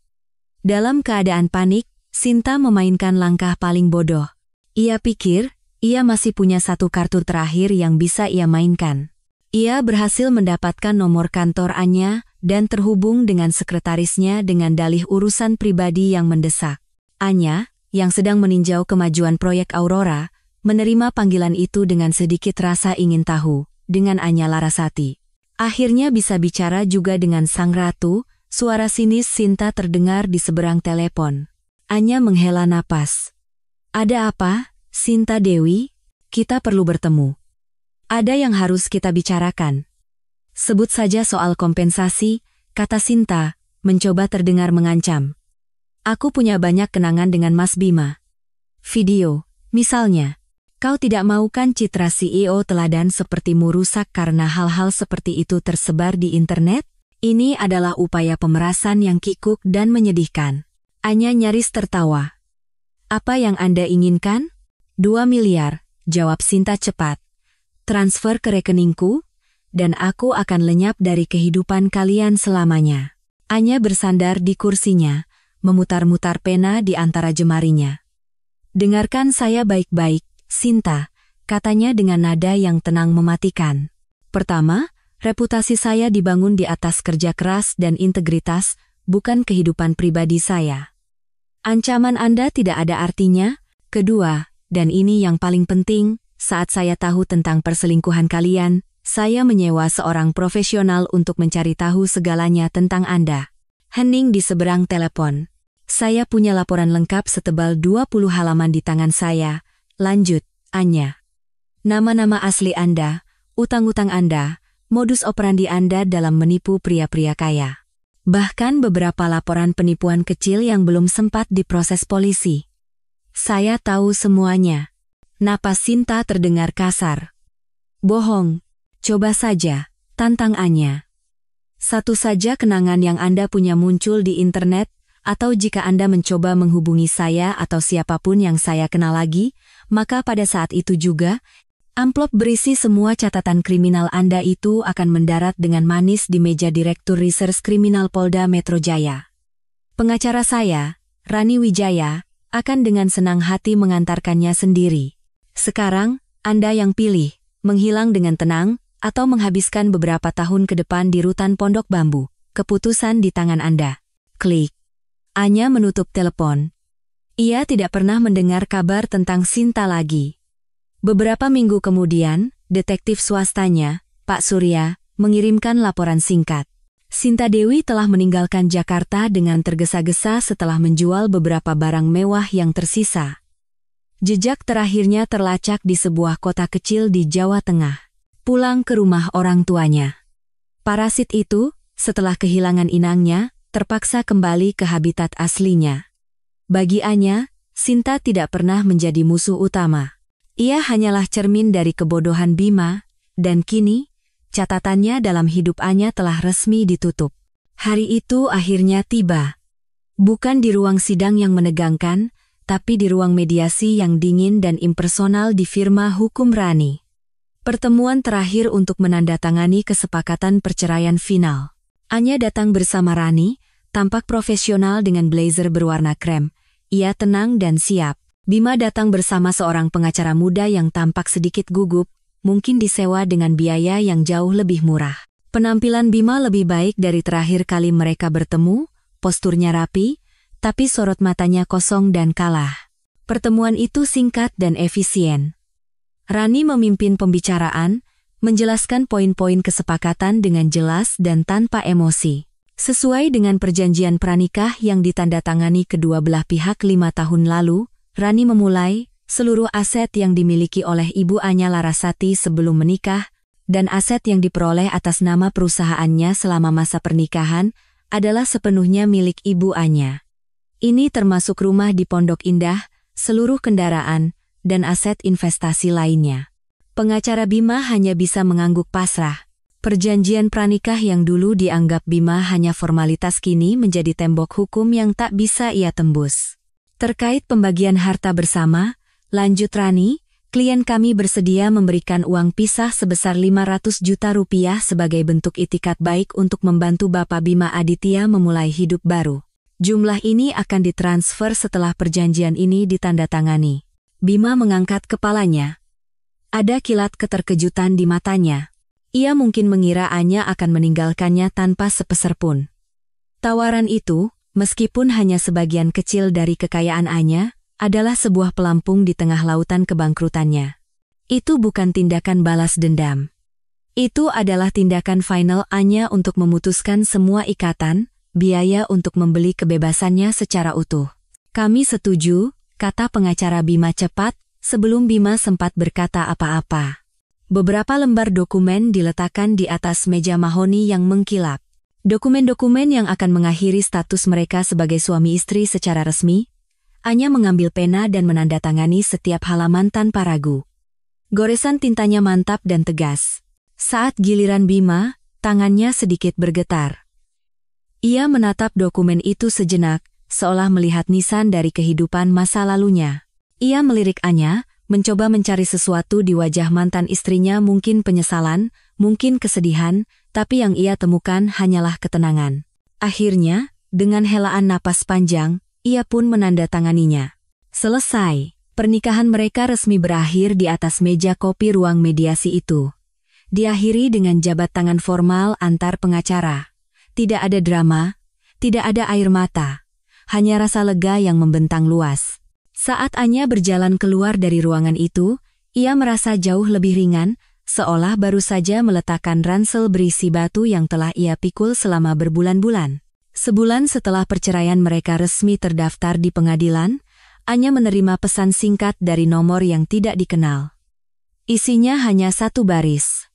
[SPEAKER 1] Dalam keadaan panik, Sinta memainkan langkah paling bodoh. Ia pikir, ia masih punya satu kartu terakhir yang bisa ia mainkan. Ia berhasil mendapatkan nomor kantor Anya, dan terhubung dengan sekretarisnya dengan dalih urusan pribadi yang mendesak. Anya, yang sedang meninjau kemajuan proyek Aurora, menerima panggilan itu dengan sedikit rasa ingin tahu, dengan Anya Larasati. Akhirnya bisa bicara juga dengan sang ratu, suara sinis Sinta terdengar di seberang telepon. Anya menghela napas. Ada apa, Sinta Dewi? Kita perlu bertemu. Ada yang harus kita bicarakan. Sebut saja soal kompensasi, kata Sinta, mencoba terdengar mengancam. Aku punya banyak kenangan dengan Mas Bima. Video, misalnya. Kau tidak mau kan citra CEO teladan sepertimu rusak karena hal-hal seperti itu tersebar di internet? Ini adalah upaya pemerasan yang kikuk dan menyedihkan. Anya nyaris tertawa. Apa yang Anda inginkan? 2 miliar, jawab Sinta cepat. Transfer ke rekeningku, dan aku akan lenyap dari kehidupan kalian selamanya. Anya bersandar di kursinya, memutar-mutar pena di antara jemarinya. Dengarkan saya baik-baik, Sinta, katanya dengan nada yang tenang mematikan. Pertama, reputasi saya dibangun di atas kerja keras dan integritas, bukan kehidupan pribadi saya. Ancaman Anda tidak ada artinya. Kedua, dan ini yang paling penting, saat saya tahu tentang perselingkuhan kalian, saya menyewa seorang profesional untuk mencari tahu segalanya tentang Anda. Hening di seberang telepon. Saya punya laporan lengkap setebal 20 halaman di tangan saya, lanjut, Anya. Nama-nama asli Anda, utang-utang Anda, modus operandi Anda dalam menipu pria-pria kaya. Bahkan beberapa laporan penipuan kecil yang belum sempat diproses polisi. Saya tahu semuanya. Napas Sinta terdengar kasar. Bohong. Coba saja, tantang Anya. Satu saja kenangan yang Anda punya muncul di internet, atau jika Anda mencoba menghubungi saya atau siapapun yang saya kenal lagi, maka pada saat itu juga, amplop berisi semua catatan kriminal Anda itu akan mendarat dengan manis di meja Direktur Reserse Kriminal Polda Metro Jaya. Pengacara saya, Rani Wijaya, akan dengan senang hati mengantarkannya sendiri. Sekarang, Anda yang pilih, menghilang dengan tenang, atau menghabiskan beberapa tahun ke depan di rutan Pondok Bambu. Keputusan di tangan Anda. Klik. Anya menutup telepon. Ia tidak pernah mendengar kabar tentang Sinta lagi. Beberapa minggu kemudian, detektif swastanya, Pak Surya, mengirimkan laporan singkat. Sinta Dewi telah meninggalkan Jakarta dengan tergesa-gesa setelah menjual beberapa barang mewah yang tersisa. Jejak terakhirnya terlacak di sebuah kota kecil di Jawa Tengah. Pulang ke rumah orang tuanya. Parasit itu, setelah kehilangan inangnya, terpaksa kembali ke habitat aslinya. Bagi Anya, Sinta tidak pernah menjadi musuh utama. Ia hanyalah cermin dari kebodohan Bima, dan kini, catatannya dalam hidup Anya telah resmi ditutup. Hari itu akhirnya tiba. Bukan di ruang sidang yang menegangkan, tapi di ruang mediasi yang dingin dan impersonal di firma hukum Rani. Pertemuan terakhir untuk menandatangani kesepakatan perceraian final. Anya datang bersama Rani, tampak profesional dengan blazer berwarna krem. Ia tenang dan siap. Bima datang bersama seorang pengacara muda yang tampak sedikit gugup, mungkin disewa dengan biaya yang jauh lebih murah. Penampilan Bima lebih baik dari terakhir kali mereka bertemu, posturnya rapi, tapi sorot matanya kosong dan kalah. Pertemuan itu singkat dan efisien. Rani memimpin pembicaraan, menjelaskan poin-poin kesepakatan dengan jelas dan tanpa emosi. Sesuai dengan perjanjian pranikah yang ditandatangani kedua belah pihak 5 tahun lalu, Rani memulai, seluruh aset yang dimiliki oleh Ibu Anya Larasati sebelum menikah, dan aset yang diperoleh atas nama perusahaannya selama masa pernikahan, adalah sepenuhnya milik Ibu Anya. Ini termasuk rumah di Pondok Indah, seluruh kendaraan, dan aset investasi lainnya. Pengacara Bima hanya bisa mengangguk pasrah. Perjanjian pranikah yang dulu dianggap Bima hanya formalitas kini menjadi tembok hukum yang tak bisa ia tembus. Terkait pembagian harta bersama, lanjut Rani, klien kami bersedia memberikan uang pisah sebesar 500 juta rupiah sebagai bentuk itikat baik untuk membantu Bapak Bima Aditya memulai hidup baru. Jumlah ini akan ditransfer setelah perjanjian ini ditandatangani. Bima mengangkat kepalanya. Ada kilat keterkejutan di matanya. Ia mungkin mengira Anya akan meninggalkannya tanpa sepeser pun. Tawaran itu, meskipun hanya sebagian kecil dari kekayaan Anya, adalah sebuah pelampung di tengah lautan kebangkrutannya. Itu bukan tindakan balas dendam. Itu adalah tindakan final Anya untuk memutuskan semua ikatan, biaya untuk membeli kebebasannya secara utuh. Kami setuju, kata pengacara Bima cepat, sebelum Bima sempat berkata apa-apa. Beberapa lembar dokumen diletakkan di atas meja mahoni yang mengkilap. Dokumen-dokumen yang akan mengakhiri status mereka sebagai suami istri secara resmi. Anya mengambil pena dan menandatangani setiap halaman tanpa ragu. Goresan tintanya mantap dan tegas. Saat giliran Bima, tangannya sedikit bergetar. Ia menatap dokumen itu sejenak, seolah melihat nisan dari kehidupan masa lalunya. Ia melirik Anya, mencoba mencari sesuatu di wajah mantan istrinya, mungkin penyesalan, mungkin kesedihan, tapi yang ia temukan hanyalah ketenangan. Akhirnya, dengan helaan napas panjang, ia pun menandatanganinya. Selesai, pernikahan mereka resmi berakhir di atas meja kopi ruang mediasi itu. Diakhiri dengan jabat tangan formal antar pengacara. Tidak ada drama, tidak ada air mata. Hanya rasa lega yang membentang luas. Saat Anya berjalan keluar dari ruangan itu, ia merasa jauh lebih ringan, seolah baru saja meletakkan ransel berisi batu yang telah ia pikul selama berbulan-bulan. Sebulan setelah perceraian mereka resmi terdaftar di pengadilan, Anya menerima pesan singkat dari nomor yang tidak dikenal. Isinya hanya satu baris.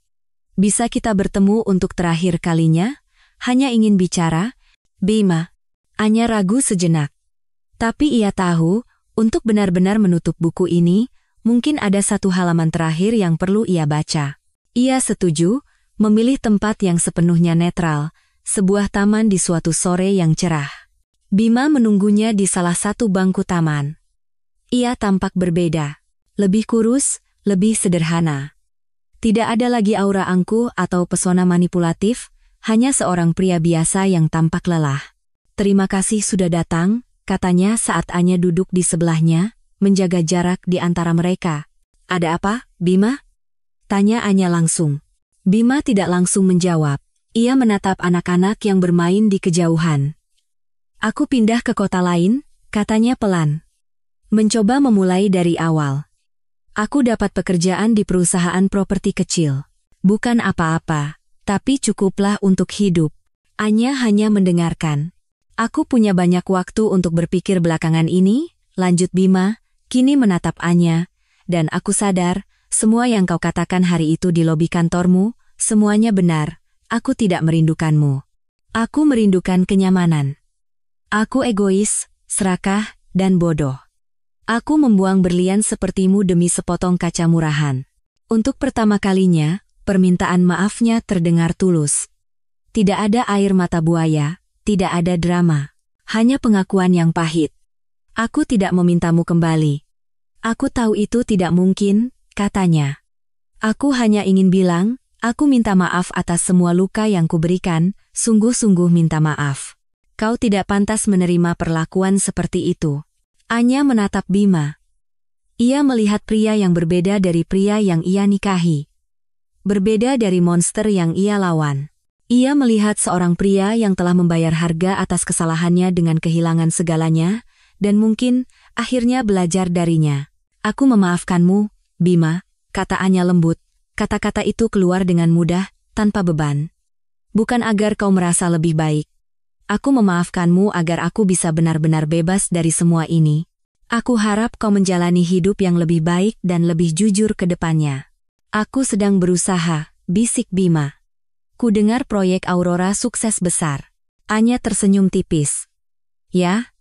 [SPEAKER 1] Bisa kita bertemu untuk terakhir kalinya? Hanya ingin bicara, Bima. Anya ragu sejenak. Tapi ia tahu, untuk benar-benar menutup buku ini, mungkin ada satu halaman terakhir yang perlu ia baca. Ia setuju, memilih tempat yang sepenuhnya netral, sebuah taman di suatu sore yang cerah. Bima menunggunya di salah satu bangku taman. Ia tampak berbeda. Lebih kurus, lebih sederhana. Tidak ada lagi aura angkuh atau pesona manipulatif, hanya seorang pria biasa yang tampak lelah. Terima kasih sudah datang, katanya saat Anya duduk di sebelahnya, menjaga jarak di antara mereka. Ada apa, Bima? Tanya Anya langsung. Bima tidak langsung menjawab. Ia menatap anak-anak yang bermain di kejauhan. Aku pindah ke kota lain, katanya pelan. Mencoba memulai dari awal. Aku dapat pekerjaan di perusahaan properti kecil. Bukan apa-apa, Tapi cukuplah untuk hidup. Anya hanya mendengarkan. Aku punya banyak waktu untuk berpikir belakangan ini, lanjut Bima, kini menatap Anya, dan aku sadar, semua yang kau katakan hari itu di lobi kantormu, semuanya benar, aku tidak merindukanmu. Aku merindukan kenyamanan. Aku egois, serakah, dan bodoh. Aku membuang berlian sepertimu demi sepotong kaca murahan. Untuk pertama kalinya, permintaan maafnya terdengar tulus. Tidak ada air mata buaya, tidak ada drama. Hanya pengakuan yang pahit. Aku tidak memintamu kembali. Aku tahu itu tidak mungkin, katanya. Aku hanya ingin bilang, aku minta maaf atas semua luka yang kuberikan, sungguh-sungguh minta maaf. Kau tidak pantas menerima perlakuan seperti itu. Anya menatap Bima. Ia melihat pria yang berbeda dari pria yang ia nikahi. Berbeda dari monster yang ia lawan. Ia melihat seorang pria yang telah membayar harga atas kesalahannya dengan kehilangan segalanya, dan mungkin akhirnya belajar darinya. Aku memaafkanmu, Bima, kata Anya lembut. Kata-kata itu keluar dengan mudah, tanpa beban. Bukan agar kau merasa lebih baik. Aku memaafkanmu agar aku bisa benar-benar bebas dari semua ini. Aku harap kau menjalani hidup yang lebih baik dan lebih jujur ke depannya. Aku sedang berusaha, bisik Bima. Ku dengar proyek Aurora sukses besar. Anya tersenyum tipis. Ya?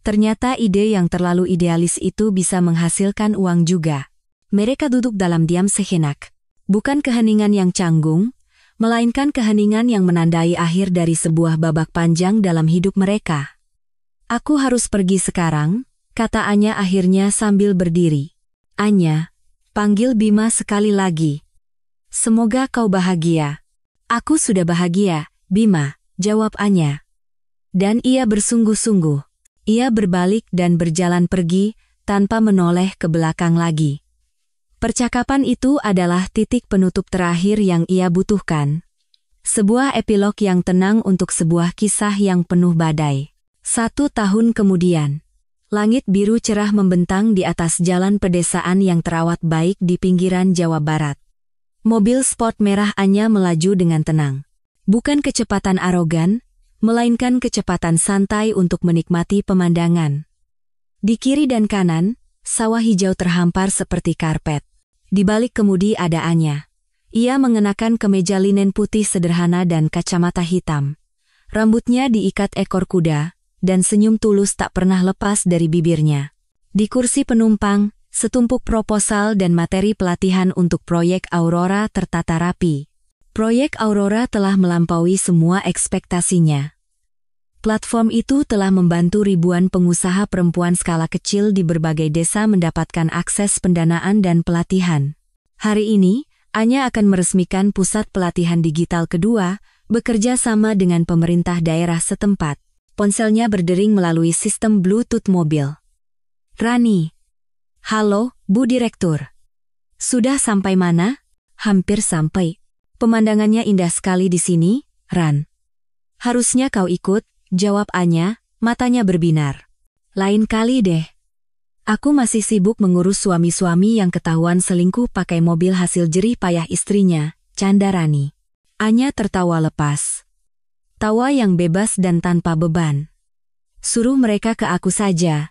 [SPEAKER 1] Ternyata ide yang terlalu idealis itu bisa menghasilkan uang juga. Mereka duduk dalam diam sejenak. Bukan keheningan yang canggung, melainkan keheningan yang menandai akhir dari sebuah babak panjang dalam hidup mereka. Aku harus pergi sekarang, kata Anya akhirnya sambil berdiri. Anya, panggil Bima sekali lagi. Semoga kau bahagia. Aku sudah bahagia, Bima, jawab Anya. Dan ia bersungguh-sungguh. Ia berbalik dan berjalan pergi, tanpa menoleh ke belakang lagi. Percakapan itu adalah titik penutup terakhir yang ia butuhkan. Sebuah epilog yang tenang untuk sebuah kisah yang penuh badai. 1 tahun kemudian, langit biru cerah membentang di atas jalan pedesaan yang terawat baik di pinggiran Jawa Barat. Mobil sport merah Anya melaju dengan tenang. Bukan kecepatan arogan, melainkan kecepatan santai untuk menikmati pemandangan. Di kiri dan kanan, sawah hijau terhampar seperti karpet. Di balik kemudi ada Anya. Ia mengenakan kemeja linen putih sederhana dan kacamata hitam. Rambutnya diikat ekor kuda, dan senyum tulus tak pernah lepas dari bibirnya. Di kursi penumpang, setumpuk proposal dan materi pelatihan untuk proyek Aurora tertata rapi. Proyek Aurora telah melampaui semua ekspektasinya. Platform itu telah membantu ribuan pengusaha perempuan skala kecil di berbagai desa mendapatkan akses pendanaan dan pelatihan. Hari ini, Anya akan meresmikan pusat pelatihan digital kedua, bekerja sama dengan pemerintah daerah setempat. Ponselnya berdering melalui sistem Bluetooth mobil. Rani. Halo, Bu Direktur. Sudah sampai mana? Hampir sampai. Pemandangannya indah sekali di sini, Ran. Harusnya kau ikut, jawab Anya, matanya berbinar. Lain kali deh. Aku masih sibuk mengurus suami-suami yang ketahuan selingkuh pakai mobil hasil jerih payah istrinya, canda Rani. Anya tertawa lepas. Tawa yang bebas dan tanpa beban. Suruh mereka ke aku saja.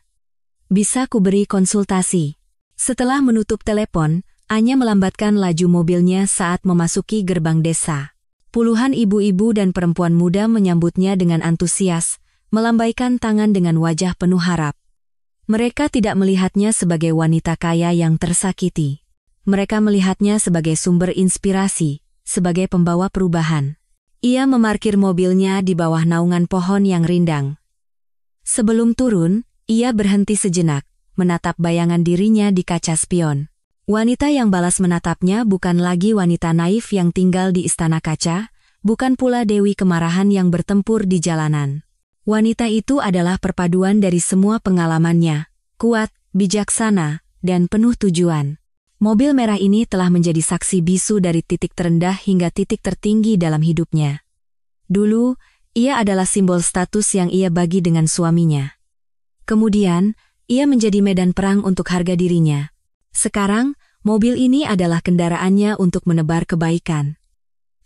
[SPEAKER 1] Bisa ku beri konsultasi. Setelah menutup telepon, Anya melambatkan laju mobilnya saat memasuki gerbang desa. Puluhan ibu-ibu dan perempuan muda menyambutnya dengan antusias, melambaikan tangan dengan wajah penuh harap. Mereka tidak melihatnya sebagai wanita kaya yang tersakiti. Mereka melihatnya sebagai sumber inspirasi, sebagai pembawa perubahan. Ia memarkir mobilnya di bawah naungan pohon yang rindang. Sebelum turun, ia berhenti sejenak, menatap bayangan dirinya di kaca spion. Wanita yang balas menatapnya bukan lagi wanita naif yang tinggal di istana kaca, bukan pula Dewi Kemarahan yang bertempur di jalanan. Wanita itu adalah perpaduan dari semua pengalamannya, kuat, bijaksana, dan penuh tujuan. Mobil merah ini telah menjadi saksi bisu dari titik terendah hingga titik tertinggi dalam hidupnya. Dulu, ia adalah simbol status yang ia bagi dengan suaminya. Kemudian, ia menjadi medan perang untuk harga dirinya. Sekarang, mobil ini adalah kendaraannya untuk menebar kebaikan.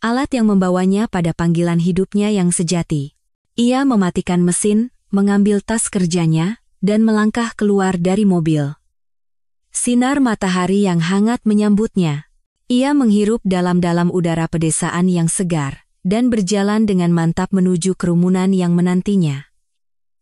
[SPEAKER 1] alat yang membawanya pada panggilan hidupnya yang sejati. Ia mematikan mesin, mengambil tas kerjanya, dan melangkah keluar dari mobil. Sinar matahari yang hangat menyambutnya. Ia menghirup dalam-dalam udara pedesaan yang segar, dan berjalan dengan mantap menuju kerumunan yang menantinya.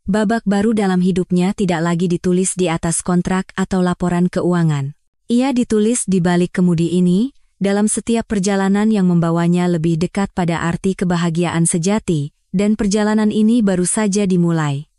[SPEAKER 1] Babak baru dalam hidupnya tidak lagi ditulis di atas kontrak atau laporan keuangan. Ia ditulis di balik kemudi ini, dalam setiap perjalanan yang membawanya lebih dekat pada arti kebahagiaan sejati, dan perjalanan ini baru saja dimulai.